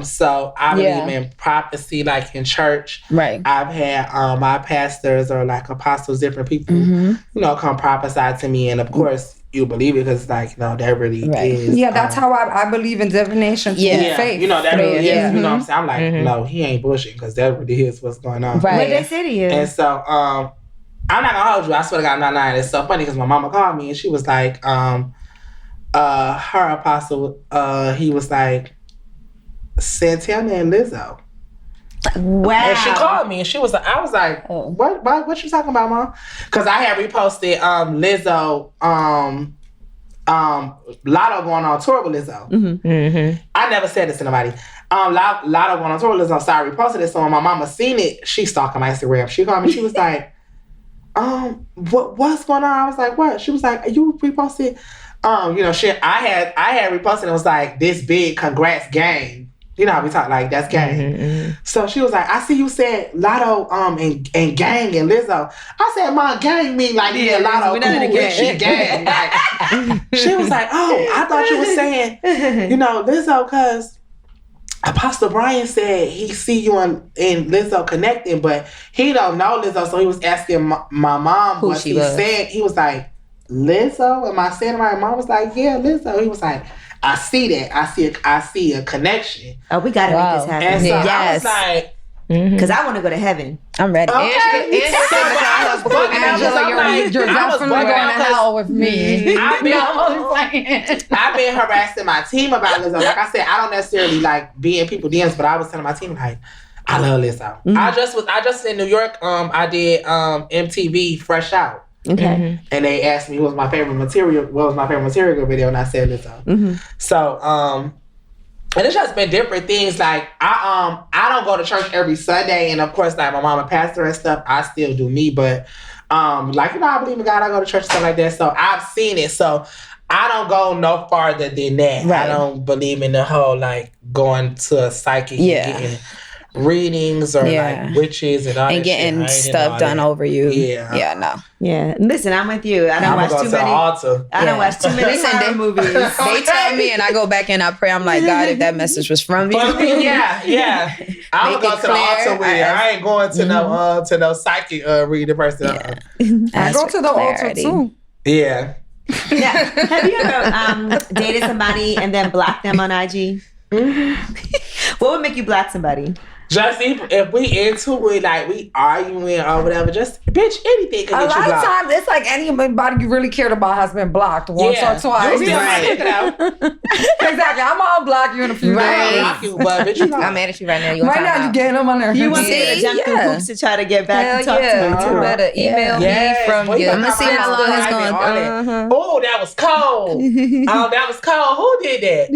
So I believe in prophecy like in church. Right. I've had my pastors or like apostles, different people, you know, come prophesy to me. And of course, you believe it because like, you know, that really is. Yeah, that's how I believe in divination. Faith. You know, that really is. You know what I'm saying? I'm like, no, he ain't bullshit because that really is what's going on. Right. What they say to you? And so, I'm not gonna hold you. I swear to God, I'm not lying. It's so funny because my mama called me and she was like, her apostle, he was like, Santana and Lizzo. Wow. And she called me and she was like, I was like, what you talking about, Mom? Because I had reposted Lizzo, Lotto going on tour with Lizzo. I never said this to nobody. Lotto going on tour with Lizzo, so I reposted it. So when my mama seen it, she stalking my Instagram. She called me, she was like, what's going on? I was like, what? She was like, you reposted I had reposted and it was like, this big congrats gang. You know how we talk, like, that's gang. Mm-hmm. So she was like, I see you said Lotto and gang and Lizzo. I said, my gang mean like Lotto cool and she gang. Like, she was like, oh, I thought you were saying, Lizzo, because Apostle Brian said he see you and Lizzo connecting, but he don't know Lizzo, so he was asking my mom who what she he was. said. He was like, Lizzo? Am I saying it right? Mom was like, yeah, Lizzo. He was like, I see that. I see a connection. Oh, we gotta make this happen. And so I was like, because I want to go to heaven. I'm ready. okay. Angela, you're definitely going to hell with me. I've been harassing my team about Lizzo. Like I said, I don't necessarily like be in people's DMs, but I was telling my team like, I love Lizzo. I just in New York. I did MTV Fresh Out. Okay. And they asked me what was my favorite material video, and I said Lizzo. So and it's just been different things. Like I don't go to church every Sunday, and of course, like my mom a pastor and stuff, I still do me. But I believe in God. I go to church and stuff like that. So I've seen it. So I don't go no farther than that. Right. I don't believe in the whole like going to a psychic and getting readings or like witches and all that and getting stuff done over you. Yeah, no. Yeah, listen, I'm with you. I don't watch too many. I don't watch too many horror movies. They tell me, and I go back and I pray. I'm like, God, if that message was from you, I'm gonna go to the altar with you. I ain't going to no psychic reading person. I go to the altar too. Yeah. Yeah. Have you ever dated somebody and then blocked them on IG? What would make you block somebody? Just if we into it, like we arguing or whatever, just bitch, anything can get you blocked. A lot of times, it's like anybody you really cared about has been blocked once or twice. Exactly. I'm gonna block you in a few days. But bitch, I'm mad at you right now. You getting them on there. You want me to jump through hoops to try to get back and talk to me too. You better email me from your. I'm gonna see how long it's going. Oh, that was cold. That was cold. Who did that?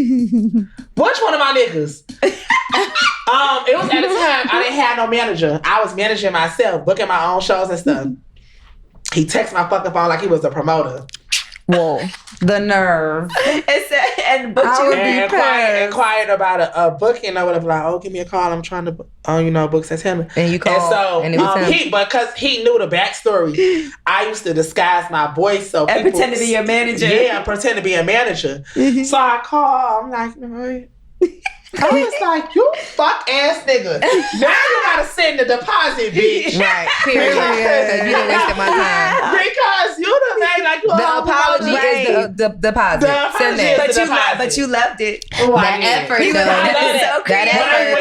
Which one of my niggas? It was at the time I didn't have no manager. I was managing myself, booking my own shows and stuff. He texted my fucking phone like he was a promoter. Whoa, the nerve! And inquired about a booking or whatever. Like, oh, give me a call. I'm trying to, book Santana. And you called. And so, because he knew the backstory, I used to disguise my voice so and pretend to be your manager. Yeah, pretend to be a manager. So I call. I'm like, no. I was like, you fuck ass nigga. Now you gotta send the deposit, bitch. Right. Period. You done wasted my time. Because you done made like you the apology is the deposit. Send that. But you left it. That effort, When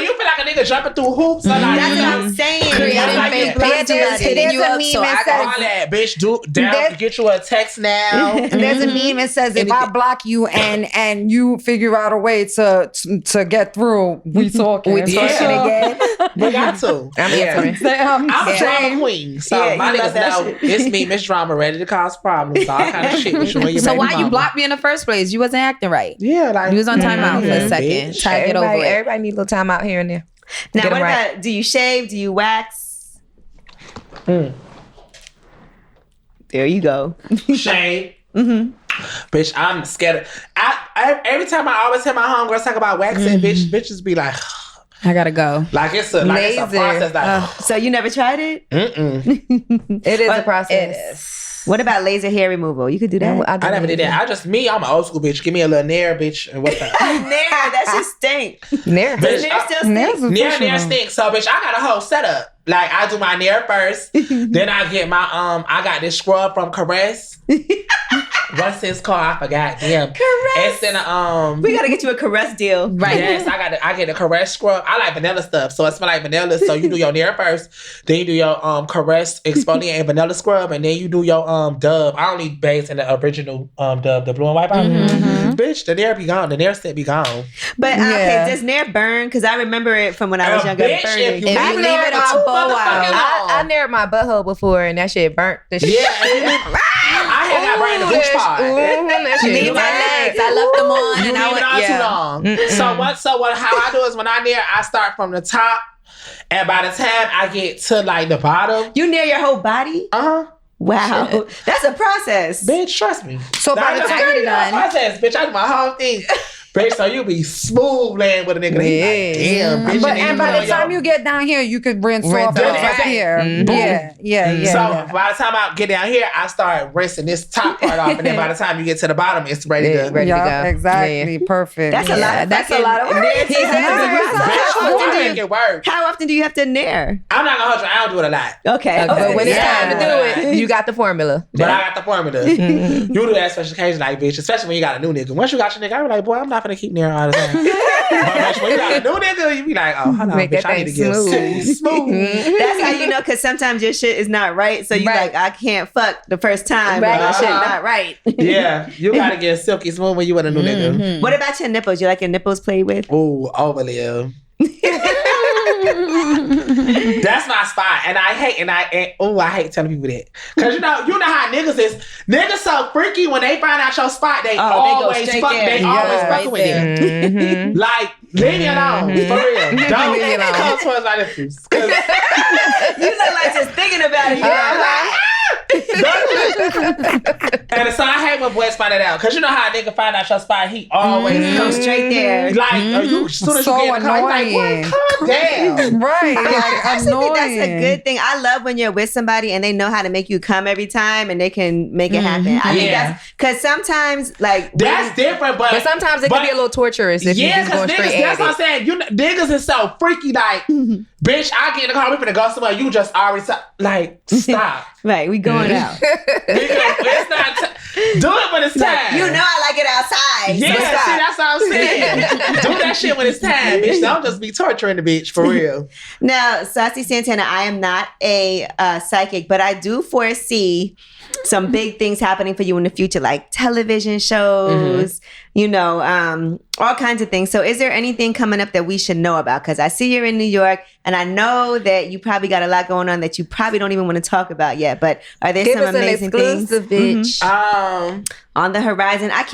you feel like a nigga jumping through hoops, that's what I'm saying. Creating fake pages, hitting you up. So I got all that, bitch. Get you a text now. There's a meme that says, if I block you and you figure out a way to get through, we talking. We talking again. We got to. I'm answering. I'm a drama queen. So my niggas know it's me, Miss Drama, ready to cause problems. All kind of shit with you. So why you blocked me in the first place? You wasn't acting right. Yeah, like you was on timeout for a second. Try to get over it. Everybody need a little time out here and there. Now, what about, do you shave? Do you wax? There you go. Shave. Bitch, I'm scared. Every time I always hear my homegirls talk about waxing, bitches be like, I gotta go. Like it's a process. Like, so you never tried it? It is a process. It is. What about laser hair removal? You could do that. I never did that. I'm an old school bitch. Give me a little nair, bitch. And what's that? Nair, that shit stink. Nair. Does nair still stink? Nair stinks. So bitch, I got a whole setup. Like I do my nair first, then I get my I got this scrub from Caress. What's his called? I forgot. Damn. Caress. And then we gotta get you a Caress deal. Right. Yes, I get a Caress scrub. I like vanilla stuff, so it smells like vanilla. So you do your nair first, then you do your Caress exfoliant and vanilla scrub, and then you do your Dove. I only base in the original Dove, the blue and white bottle. Bitch, the nair be gone. The nair set be gone. But okay, does nair burn? Because I remember it from when I was younger. Bitch, if you leave it on for a while. I nared my butthole before and that shit burnt the shit. Yeah. I had got burnt in the bush pod. Leave my legs. I left them on and I went too long. So how I do is when I nair, I start from the top, and by the time I get to like the bottom, you nair your whole body. Wow. That's a process. Bitch, trust me. So by the time you done process, bitch, I do my whole thing. Bitch, so you be smooth laying with a nigga. Yeah. Like, damn, bitch. And by the time you get down here, you could rinse off right here. Yeah. So by the time I get down here, I start rinsing this top part off, and then by the time you get to the bottom, it's ready to go. Exactly. Perfect. That's a lot. That's a lot of work. Make it work. How often do you have to nair? I'm not gonna hold you. I don't do it a lot. Okay. But when it's time to do it, you got the formula. But I got the formula. You do that special occasion, like, bitch, especially when you got a new nigga. Once you got your nigga, I be like, boy, I'm not gonna keep near all the time. But bitch, when you got a new nigga, you be like, oh, hold on, Make bitch, I need to get smooth. That's how you know, because sometimes your shit is not right. So you like, I can't fuck the first time. Right. My shit not right. Yeah, you gotta get silky smooth when you with a new nigga. What about your nipples? You like your nipples played with? Ooh, overlive. That's my spot, and I hate telling people that, because you know how niggas is. Niggas so freaky when they find out your spot, they always fuck with it. Like, leave me alone, for real. Don't come towards my nipples. You look like just thinking about it. And so I hate when boys find it out, because you know how a nigga find out your spot, he always goes straight there. Like, as soon as you get in the car, like, what? Calm down. Right. I think that's a good thing. I love when you're with somebody and they know how to make you come every time and they can make it happen. I think that's, because sometimes, like, that's different, but sometimes it can be a little torturous if you just going straight that's what I'm saying. Niggas is so freaky, like, bitch, I get in the car, we finna go somewhere, you just already like, stop. Right, we going out. It's not do it when it's time. You know I like it outside. Yeah, see, that's what I'm saying. Do that shit when it's time, bitch. Don't just be torturing the bitch, for real. Now, Saucy Santana, I am not a psychic, but I do foresee some big things happening for you in the future, like television shows, you know, all kinds of things. So is there anything coming up that we should know about? Because I see you're in New York, and I know that you probably got a lot going on that you probably don't even want to talk about yet. But are there some amazing things? Bitch. On the horizon? I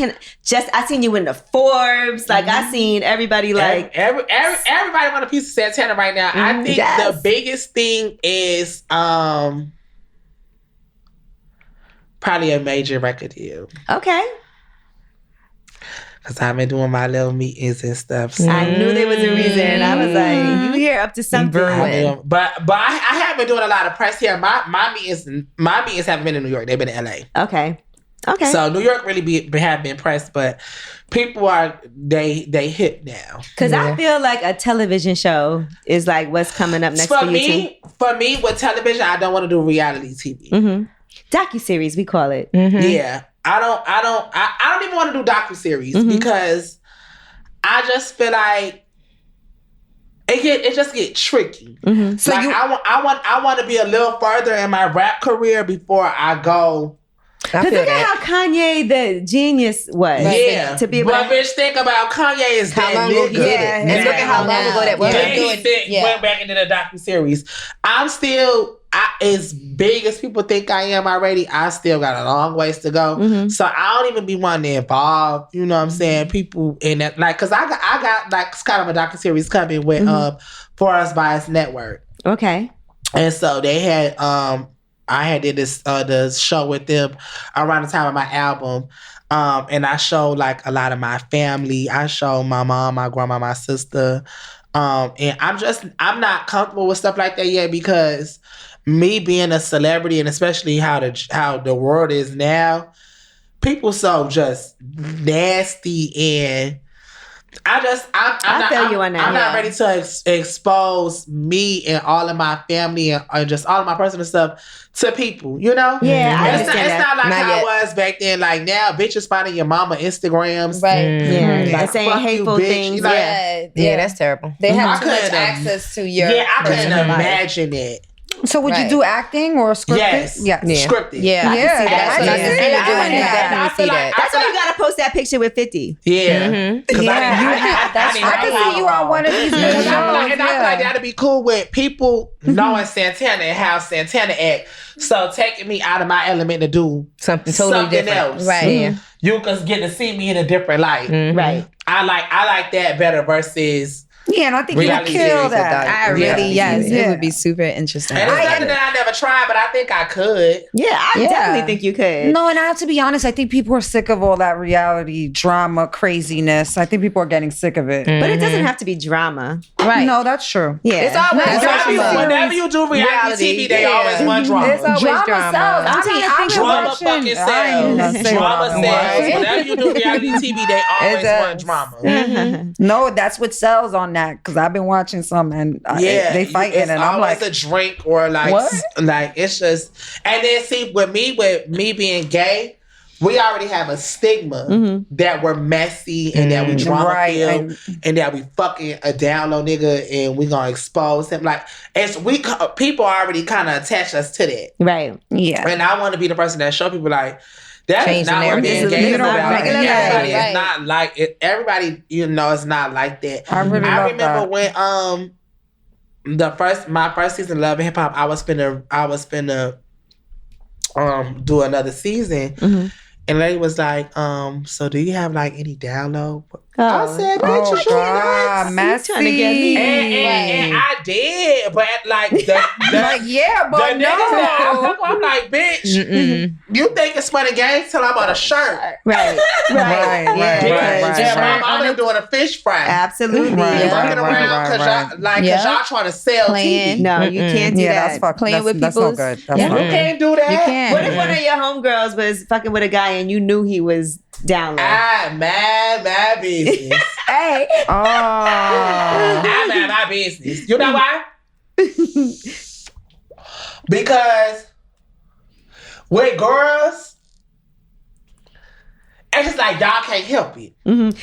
seen you in the Forbes. Like, I seen everybody like... Everybody want a piece of Santana right now. I think the biggest thing is... probably a major record deal. Okay. Because I've been doing my little meetings and stuff. So. I knew there was a reason. I was like, you here up to something. But I have been doing a lot of press here. My meetings haven't been in New York. They've been in LA. Okay. So New York really have been pressed, but people are they hip now. Because I feel like a television show is like what's coming up next for you. For me, with television, I don't want to do reality TV. Docuseries, we call it. Yeah. I don't even want to do docuseries because I just feel like it just get tricky. So like, I want to be a little further in my rap career before I go. Because look at how Kanye, the genius, was. Yeah. To be able but bitch, think about Kanye is how long ago he did it. And look at how long ago that was. He went back into the docuseries. I'm still... as big as people think I am already, I still got a long ways to go. So I don't even be wanting to involve, you know what I'm saying, people in that. Like, because I got like kind of a docuseries coming with For Us by Us Network. Okay. And so they had, I had did this the show with them around the time of my album. And I showed like a lot of my family. I showed my mom, my grandma, my sister. And I'm not comfortable with stuff like that yet because me being a celebrity and especially how the world is now, people so just nasty and I'm not ready to expose me and all of my family and just all of my personal stuff to people, you know? Yeah, it's not like how it was back then. Like now, bitches finding your mama Instagrams. Right. Yeah. Like, saying hateful things. Like, yeah, that's terrible. They have too much access to your... Yeah, I couldn't imagine it. So would you do acting or scripted? Yes. Scripted. Yeah. I can see that. That's why you gotta post that picture with 50. Yeah. I can see you on one of these videos. And I feel like that'd be cool with people knowing Santana and how Santana act. So taking me out of my element to do something totally different. Else. Right. You can get to see me in a different light. Right. I like that better versus Yeah, and I think you would kill that. I really, it would be super interesting. And it's something that I never tried, but I think I could. Yeah, I definitely think you could. No, and I have to be honest, I think people are sick of all that reality drama craziness. I think people are getting sick of it. But it doesn't have to be drama. Right. No, that's true. Yeah. It's always drama. Whenever you do reality TV, they always want drama. It's always drama. Drama fucking sells. Drama sells. Whenever you do reality TV, they always want drama. No, that's what sells on that, because I've been watching some and they fighting and I'm like, a drink or like what? Like it's just. And then see, with me being gay, we already have a stigma that we're messy and that we drama filled and that we fucking a down low nigga and we gonna expose him. Like people already kind of attach us to that, right? Yeah. And I want to be the person that show people like. That's not what being gay is about. Everybody is not like it. Everybody, it's not like that. I remember when my first season of Love and Hip Hop, I was finna do another season, and the lady was like, so do you have like any download? I said, bitch, you trying to get me. And I did, but like the like, but the niggas I'm like, bitch, you think it's fun and games till I'm on a shirt. Right. I'm doing a fish fry. Absolutely. Working around because y'all trying to sell TV. No, you can't do that. That's fucking playing with that's people. No good. You can't do that. You can't. What if one of your homegirls was fucking with a guy and you knew he was down low? I mind my business. Hey. I mind my business. You know why? Because with girls, it's just like y'all can't help it.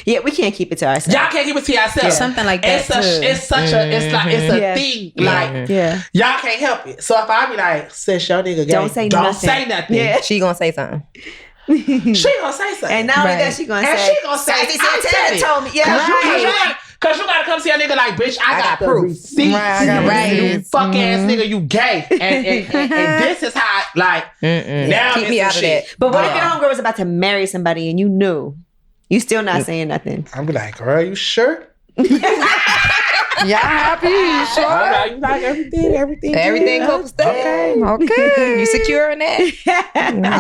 Yeah, we can't keep it to ourselves. Y'all can't keep it to yourselves. Something like that. It's a thing. Like y'all can't help it. So if I be like, sis, your nigga gay, don't say nothing. Yeah. She gonna say something. She gonna say something. And not only that, she gonna say Saucy Santana told me. Yeah, Cause you gotta come see a nigga like, bitch, I got proof. Receipts. You fuck ass nigga, you gay. And this is how, like, now keep me out of that. But what if your homegirl was about to marry somebody and you knew? You still not saying nothing. I'm be like, girl, you sure? Y'all happy? You sure? You like everything. Everything copacetic. Okay. You secure in that?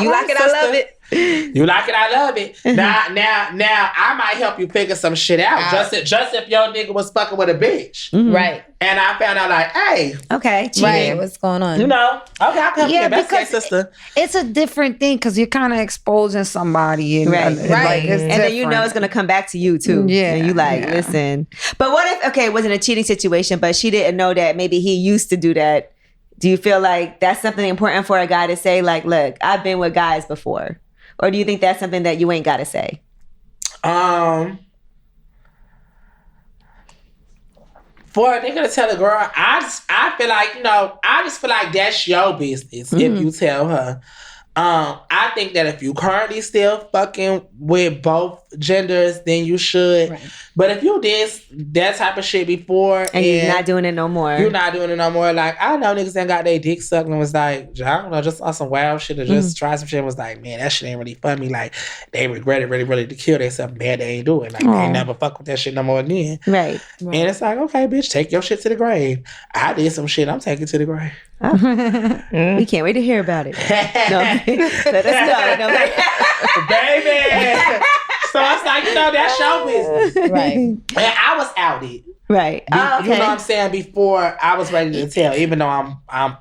You like it? I love it. You like it? I love it. Now, I might help you figure some shit out. Just if your nigga was fucking with a bitch, right? And I found out like, hey, okay, right, what's going on? Okay, I'll come here, best sister. It's a different thing because you're kind of exposing somebody, and, right. Like, and then you know it's gonna come back to you too. Yeah, and you like, listen. But what if it wasn't a cheating situation, but she didn't know that maybe he used to do that? Do you feel like that's something important for a guy to say? Like, look, I've been with guys before. Or do you think that's something that you ain't got to say? For a nigga to tell a girl, I feel like, I just feel like that's your business if you tell her. I think that if you currently still fucking with both genders, then you should. Right. But if you did that type of shit before and you're not doing it no more. You're not doing it no more. Like, I know niggas that got their dick sucked and was like, I don't know, just saw some wild shit or just try some shit and was like, man, that shit ain't really funny. Like, they regretted really to kill themselves. Man, they ain't do it. Like, they ain't never fuck with that shit no more again. Right. And it's like, okay, bitch, take your shit to the grave. I did some shit, I'm taking to the grave. We can't wait to hear about it. No, let us know. Baby. So it's like, that's your business. Right. And I was outed. Right. You know what I'm saying? Before I was ready to tell, even though I'm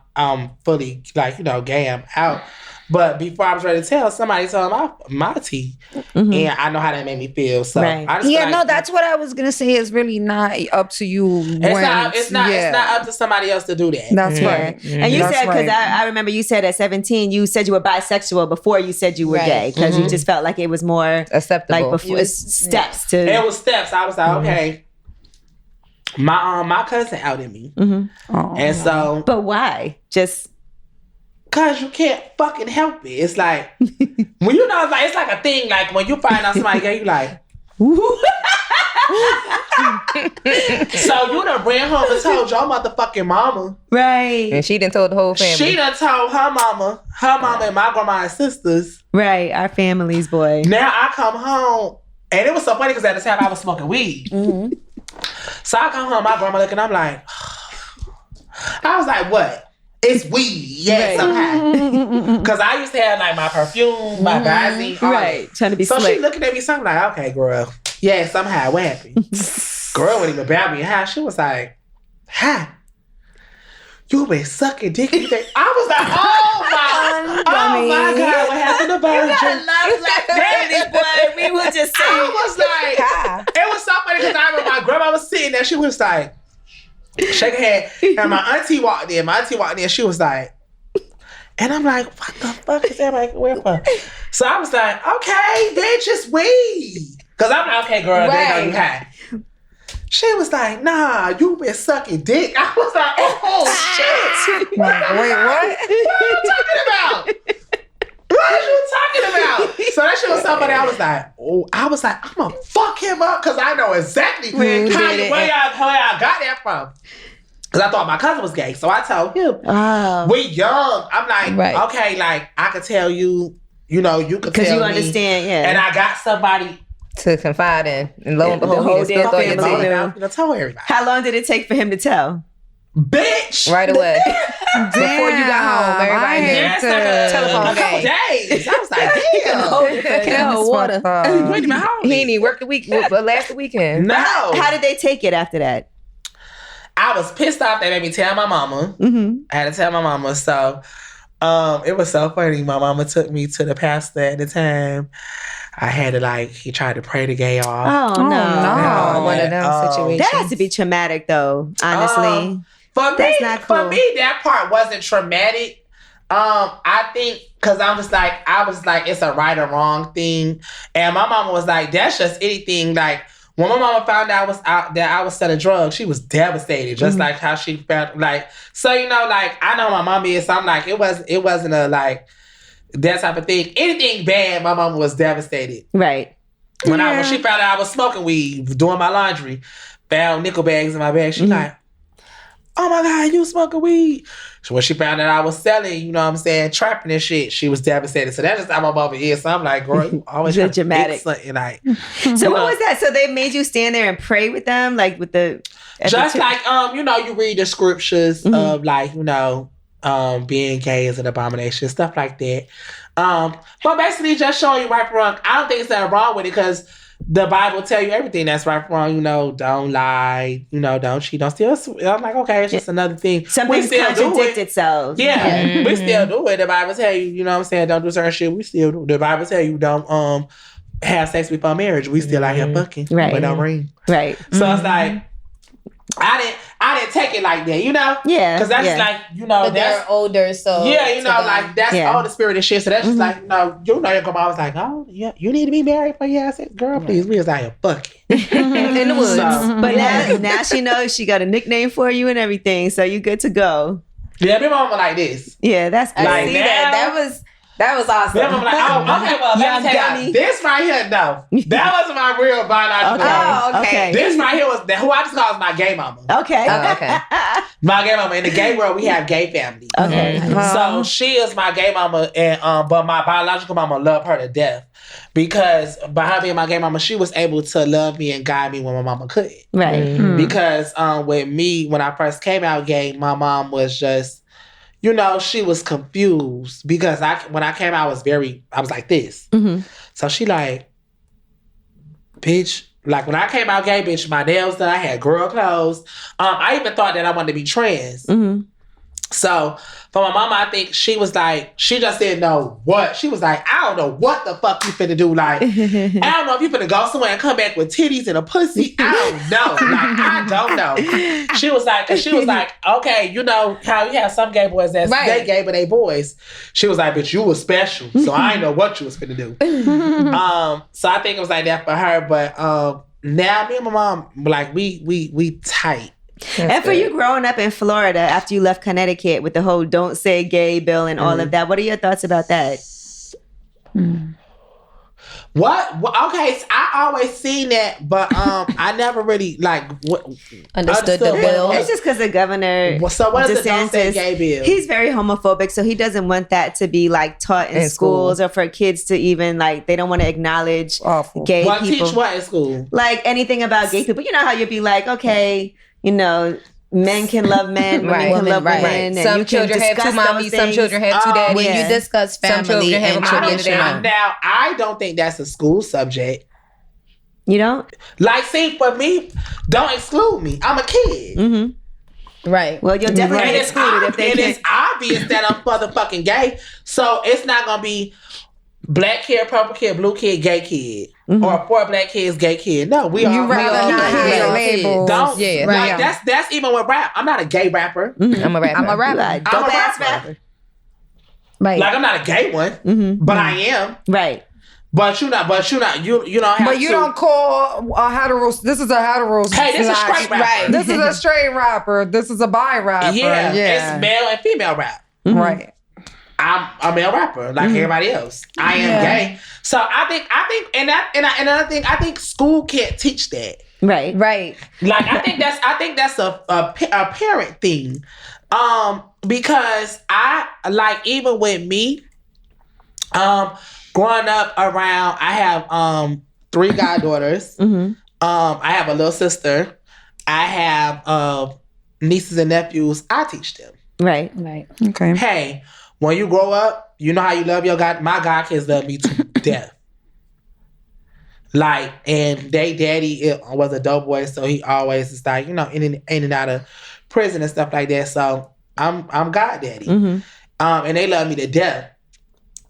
fully like, gay, I'm out. But before I was ready to tell, somebody told my tea. And I know how that made me feel. So I just that's what I was gonna say. It's really not up to you. It's not up to somebody else to do that. That's right. And you said, because I remember you said at 17, you said you were bisexual before you said you were gay. Because you just felt like it was more acceptable. Like before steps to. It was steps. I was like, okay. My cousin outed me. And so. But why? Just. Cause you can't fucking help it. It's like when it's like a thing. Like when you find out somebody gay, you like, so you done ran home and told your motherfucking mama, right? And she done told the whole family. She done told her mama, and my grandma and sisters, right? Our families, boy. Now I come home and it was so funny because at the time I was smoking weed. So I come home, my grandma looking, I'm like, I was like, what? It's weed. Yes, I'm high. Because I used to have like my perfume, my Vaseline. Right. Trying to be so slick. she looking at me, so I'm like, okay, girl. Yes, I'm high. What happened? Girl wouldn't even about me high. She was like, high. You been sucking dick. I was like, oh my God, what happened to Virgin? You gotta love Black families, boy. We will just say. I was like, it was so funny because I remember my grandma was sitting there. She was like, shake her head. And my auntie walked in. She was like, and I'm like, what the fuck is everybody wearing for? So I was like, okay, bitch, it's weed. Because I'm like, okay, girl, they know you high. She was like, nah, you been sucking dick. I was like, oh, shit. Wait, what? What are you talking about? What are you talking about? So that shit was somebody I was like, I'm going to fuck him up because I know exactly where y'all got that from. Because I thought my cousin was gay. So I told him, we young. I'm like, okay, like, I could tell you, you could tell me. Because you understand, yeah. And I got somebody to confide in, and lo and behold, he just spilled on your tea. Tell everybody. How long did it take for him to tell? Bitch! Right away. Before you got home, everybody had a telephone days. I was like, damn. Water. Wait a minute, he didn't even work the week, but last weekend. No. How did they take it after that? I was pissed off. They made me tell my mama. Mm-hmm. I had to tell my mama. So it was so funny. My mama took me to the pastor at the time. I had to he tried to pray the gay off. Oh, no. One of them situations. That has to be traumatic, though, honestly. For cool. me, that part wasn't traumatic. I think because I was like, it's a right or wrong thing. And my mama was like, that's just anything. Like, when my mama found out that I was selling drugs, she was devastated, just like how she felt. Like, so, I know my mom is, so I'm like, it wasn't a, that type of thing. Anything bad, my mama was devastated. Right. When she found out I was smoking weed, doing my laundry, found nickel bags in my bag, she like, oh my God, you smoking weed. So when she found out I was selling, trapping and shit, she was devastated. So that's just how my mama is. So I'm like, girl, you always have dramatic. So what was that? So they made you stand there and pray with them, like with the just you read the scriptures of being gay is an abomination, stuff like that. But basically just showing you right from wrong. I don't think there's nothing wrong with it because the Bible tell you everything that's right from wrong. Don't lie, don't cheat, don't steal. I'm like, okay, it's just another thing. Something contradict itself. Yeah, we still do it. The Bible tell you, don't do certain shit. We still do. The Bible tell you don't have sex before marriage. We still out here fucking, but don't ring. Right. So it's like, I didn't take it like that, Yeah. Because that's but they're older, so that's all the spirit and shit. So that's just your grandma was like, oh yeah, you need to be married for your ass. Girl, please, we was out here fucking in the woods. But now she knows she got a nickname for you and everything, so you good to go. Yeah, my mama like this. Yeah, that's good. I see that was awesome. I'm like, oh, okay, well, let me tell you, this right here, no. That wasn't my real biological mama. Oh, okay. This right here was who I just call my gay mama. Okay. Okay. My gay mama. In the gay world, we have gay families. Okay. So she is my gay mama, and but my biological mama loved her to death. Because by her being my gay mama, she was able to love me and guide me when my mama couldn't. Right. Mm-hmm. Because with me, when I first came out gay, my mom was just, she was confused because when I came out, I was like this. Mm-hmm. So she like, bitch, like when I came out gay, bitch, my nails done, I had girl clothes. I even thought that I wanted to be trans. Mm-hmm. So for my mama, I think she was like, she just didn't know what. She was like, I don't know what the fuck you finna do. Like, I don't know if you finna go somewhere and come back with titties and a pussy. I don't know. Like, I don't know. She was like, okay, you know how you have some gay boys that's they gay, but they boys. She was like, but you was special. So I didn't know what you was finna do. So I think it was like that for her. But now me and my mom, like, we tight. And for you growing up in Florida after you left Connecticut with the whole don't say gay bill and all of that, what are your thoughts about that? What? Okay, so I always seen that, but I never really understood the bill. It's just because the governor, so what is the Don't Say DeSantis, Gay bill? he's very homophobic, so he doesn't want that to be like taught in schools or for kids to even like. They don't want to acknowledge gay people. Teach what in school? Like anything about gay people. You know how you'd be like, okay, you know. Men can love men, women can love women. And some children have two mommies, some children have two daddies. When you discuss family and tradition. Now, I don't think that's a school subject. You don't? Like, see, for me, don't exclude me. I'm a kid. Mm-hmm. Right. Well, you'll definitely get excluded if they can't. It's obvious that I'm motherfucking gay. So it's not going to be black kid, purple kid, blue kid, gay kid. Mm-hmm. Or 4 black kids, gay kid. No, we all labels. Don't. That's even with rap. I'm not a gay rapper. Mm-hmm. I'm a rapper. I'm a rapper. Right. Like I'm not a gay one, but I am. Right. But you not. You don't have. But you don't call a hetero. This is a hetero. Hey, this is a straight rapper. Right. This is a straight rapper. This is a bi rapper. Yeah. It's male and female rap. Mm-hmm. Right. I'm a male rapper like everybody else. I am gay. So I think, and another thing, I think school can't teach that. Right. Like I think that's a parent thing, because I like even with me, growing up around, I have 3 goddaughters. I have a little sister. I have nieces and nephews. I teach them. Right. Okay. Hey. When you grow up, you know how you love your God. My God kids love me to death. Like, and they daddy was a dope boy, so he always is like, you know, in and out of prison and stuff like that. So I'm God daddy, and they love me to death.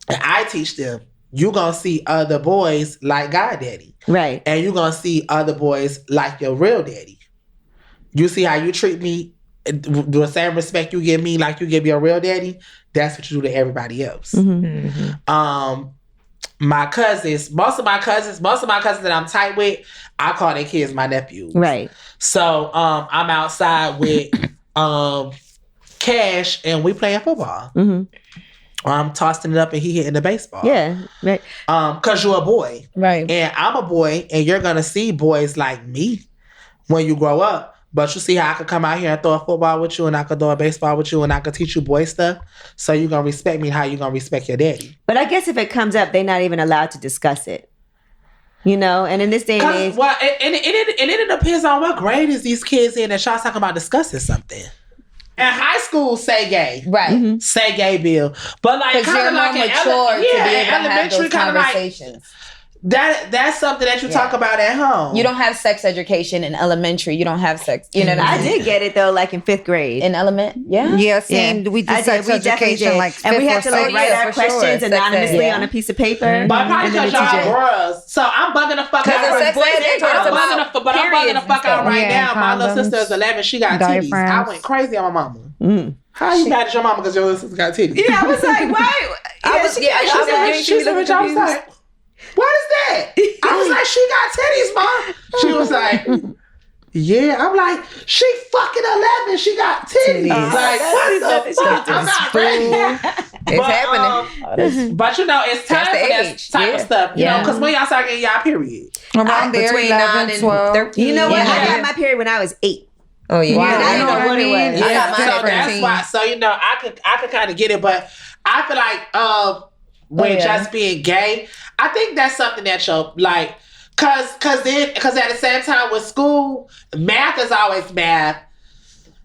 And I teach them. You gonna see other boys like God daddy, right? And you gonna see other boys like your real daddy. You see how you treat me. The same respect you give me, like you give your real daddy, that's what you do to everybody else. My cousins, most of my cousins that I'm tight with, I call their kids my nephews. Right. So I'm outside with Cash and we playing football. I'm tossing it up and he hitting the baseball. Yeah. Right. Cause you're a boy. Right. And I'm a boy and you're gonna see boys like me when you grow up. But you see how I could come out here and throw a football with you and I could throw a baseball with you and I could teach you boy stuff. So you're going to respect me and how you going to respect your daddy. But I guess if it comes up, they're not even allowed to discuss it. You know? And in this day and age... Well, and it depends on what grade is these kids in that y'all talking about discussing something. In high school, say gay. Right. Say gay bill. But like kind of like mature to be able to have those conversations. That's something that you talk about at home. You don't have sex education in elementary. You don't have sex. You know what I mean? I did get it though, like in 5th grade. In Yeah, same. We did sex education like 5th and we had to like write our questions anonymously on a piece of paper. But probably because y'all girls. So I'm bugging the fuck out. I'm bugging the fuck out right now. My little sister is 11. She got titties. I went crazy on my mama. How you mad at your mama because your little sister got titties? Yeah, I was like, why? She was like, what is that? I was like, she got titties, Mom. She was like, yeah. I'm like, she fucking 11. She got titties. Like, what the fuck? I'm not ready. It's happening. But you know, it's time for that type of stuff. You know, because when y'all start getting y'all period. Around there, between 9 and 12. 13. You know what? I got my period when I was 8. Oh yeah. Wow. I didn't know what it was. Yeah, so that's why. So you know, I could kind of get it, but I feel like with just being gay, I think that's something that you'll like, cause at the same time with school, math is always math,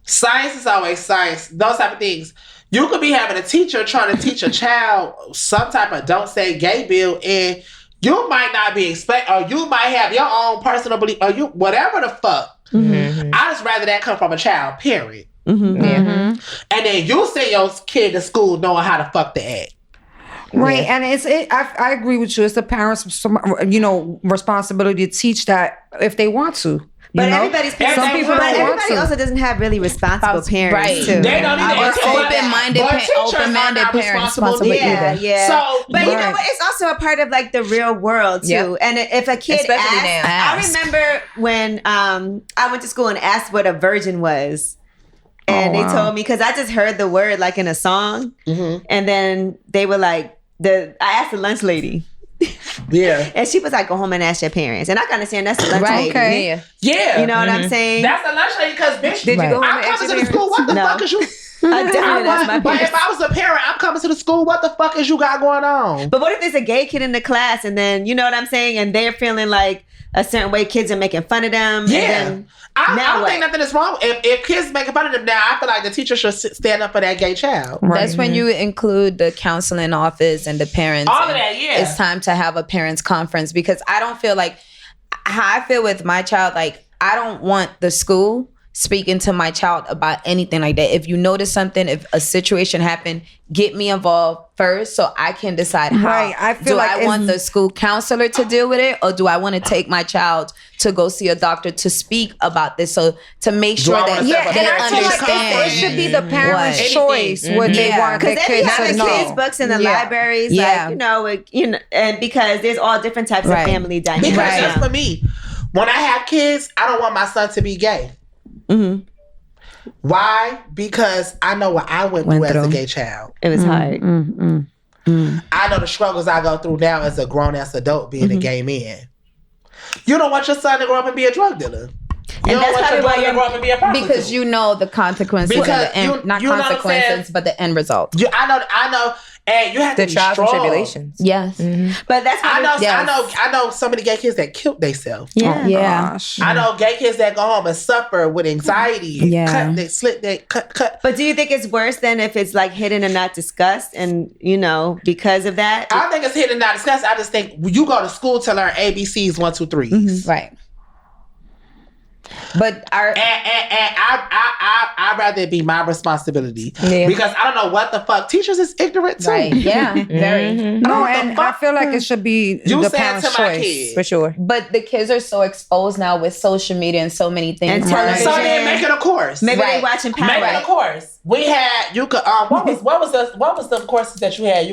science is always science, those type of things. You could be having a teacher trying to teach a child some type of don't say gay bill, and you might not be or you might have your own personal belief, or you whatever the fuck. I just rather that come from a child, period. And then you send your kid to school knowing how to fuck to act. Right, and I agree with you. It's the parents' responsibility to teach that if they want to. But everybody's parents, some people don't everybody also doesn't have really responsible parents, right? Too. They don't either. Open-minded parents responsible either. Yeah. So, but you know what? It's also a part of like the real world too. Yep. And if a kid asks, I remember when I went to school and asked what a virgin was. And they told me, because I just heard the word like in a song. And then they were like, I asked the lunch lady. Yeah. And she was like, go home and ask your parents. And I can understand that's a lunch lady. Okay. Yeah. You know what I'm saying? That's a lunch lady because, bitch, Did you go home I'm and ask coming your to the school. What the No. fuck is you? I definitely that's my But parents. if I was a parent, I'm coming to the school. What the fuck is you got going on? But what if there's a gay kid in the class and then, you know what I'm saying? And they're feeling like a certain way, kids are making fun of them. Yeah. And then, I now don't what? think nothing is wrong. If kids making fun of them now, I feel like the teacher should stand up for that gay child. That's when you include the counseling office and the parents. All of and that, yeah. It's time to have a parents conference because I don't feel like how I feel with my child. Like I don't want the school speaking to my child about anything like that. If you notice something, if a situation happened, get me involved first so I can decide how. Right. I feel like I want the school counselor to deal with it or do I want to take my child to go see a doctor to speak about this? So to make sure I that wanna they set up a And I feel like understand. it should be the parents' What? choice what they Yeah. want their because they kids have to the know. kids' books in the libraries, Yeah. like, and because there's all different types Right. of family dynamics. Because Right. that's for me. When I have kids, I don't want my son to be gay. Mhm. Why? Because I know what I went through as a gay child. It was hard. I know the struggles I go through now as a grown-ass adult being a gay man. You don't want your son to grow up and be a drug dealer. You don't that's want your probably why daughter to grow up and be a prostitute. Because you know the consequences, Because of the end, you not know what I'm consequences, saying? but the end result. I know, and you have The to be trials and strong. tribulations. Yes. But that's I know, Yes. I know so many gay kids that killed themselves. Yeah. Yeah. Gosh. I know gay kids that go home and suffer with anxiety. Yeah. Cut. But do you think it's worse than if it's like hidden and not discussed and, because of that? I don't think it's hidden, not discussed. I just think you go to school to learn ABCs 1, 2, 3s. Right. But our And I'd rather it be my responsibility. Yeah. Because I don't know what the fuck. Teachers is ignorant too. right, yeah, very. No, what the and I fuck? feel like it should be You the said parents' to my choice. kid. For sure. But the kids are so exposed now with social media and so many things. And Right. television. So then make it a course. Maybe Right. they watching Power. Make it a course. We had you could what was the courses that you had?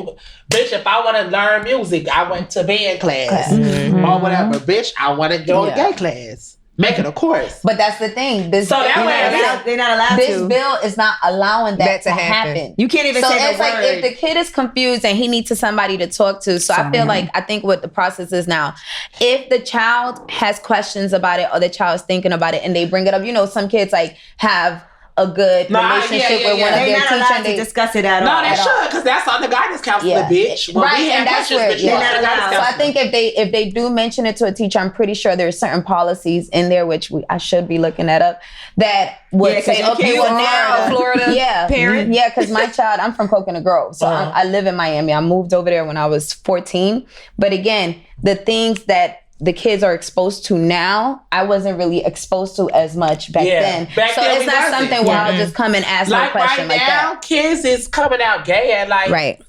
Bitch, if I want to learn music, I went to band class or whatever. Bitch, I want to go to gay class. Make it a course. But that's the thing. This So that way- They're not allowed this to. bill is not allowing that to happen. You can't even So say it's the like word. if the kid is confused and he needs somebody to talk to. So I feel like I think what the process is now, if the child has questions about it or the child is thinking about it and they bring it up, some kids like have a good relationship with one of They're their not teachers. allowed to discuss it at all. No, they should, because that's on the guidance counselor, bitch. When Right, we have and that's questions, where bitch, you they're ask not the guidance allowed. So I counselor. think if they do mention it to a teacher, I'm pretty sure there's certain policies in there which I should be looking that up that would Yeah, 'cause say, you okay, can't- well now Florida yeah, parent. yeah, because my child, I'm from Coconut Grove, so I live in Miami. I moved over there when I was 14, but again, the things that the kids are exposed to now, I wasn't really exposed to as much back then. Back so then it's we not wasn't. something where I'll just come and ask Like no question right like now, that. kids is coming out gay at like Right.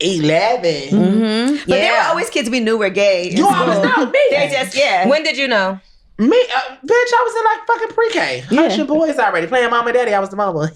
11. Mm-hmm. But there were always kids we knew were gay. in You school. always know me. They just, When did you know? Me, bitch, I was in like fucking pre-K. Hush your boys already. Playing mama and daddy, I was the mama.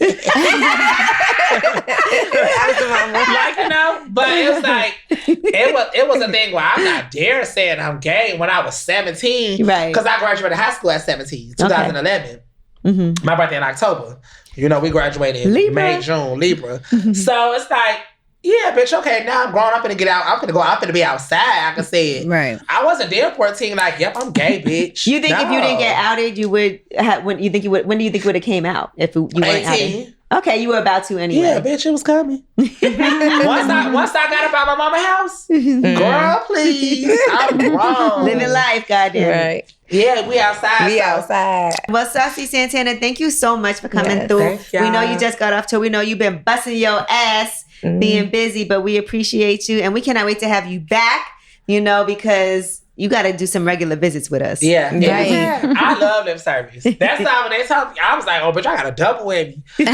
But it was like, it was a thing where I'm not dare saying I'm gay when I was 17. Right. Because I graduated high school at 17, 2011. Mm-hmm. My birthday in October. We graduated in May, June, Libra. So it's like, yeah, bitch, okay, now I'm grown up and get out. I'm gonna be outside. I can say it. Right. I wasn't there 14, like, yep, I'm gay, bitch. You think if you didn't get outed, you would have, when do you think it would have came out if you weren't 18. outed? Okay, you were about to anyway. Yeah, bitch, it was coming. once I got up out my mama's house, girl, please, I'm grown. Living life, goddamn. Right. Yeah, we outside. We so- outside. Well, Saucy Santana, thank you so much for coming Yes, through. thank y'all. We know you just got off tour. We know you've been busting your ass being busy, but we appreciate you. And we cannot wait to have you back, because you got to do some regular visits with us. Yeah, Right. I love lip service. That's how when they talk, I was like, oh, bitch, I got a double whammy. I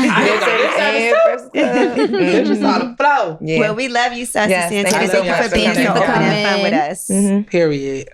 got lip service too. Bitch, it's on the flow. Yeah. Well, we love you, Saucy Yes, Santana. thank you Thank so you much for being for so open coming. and fun with us. Period.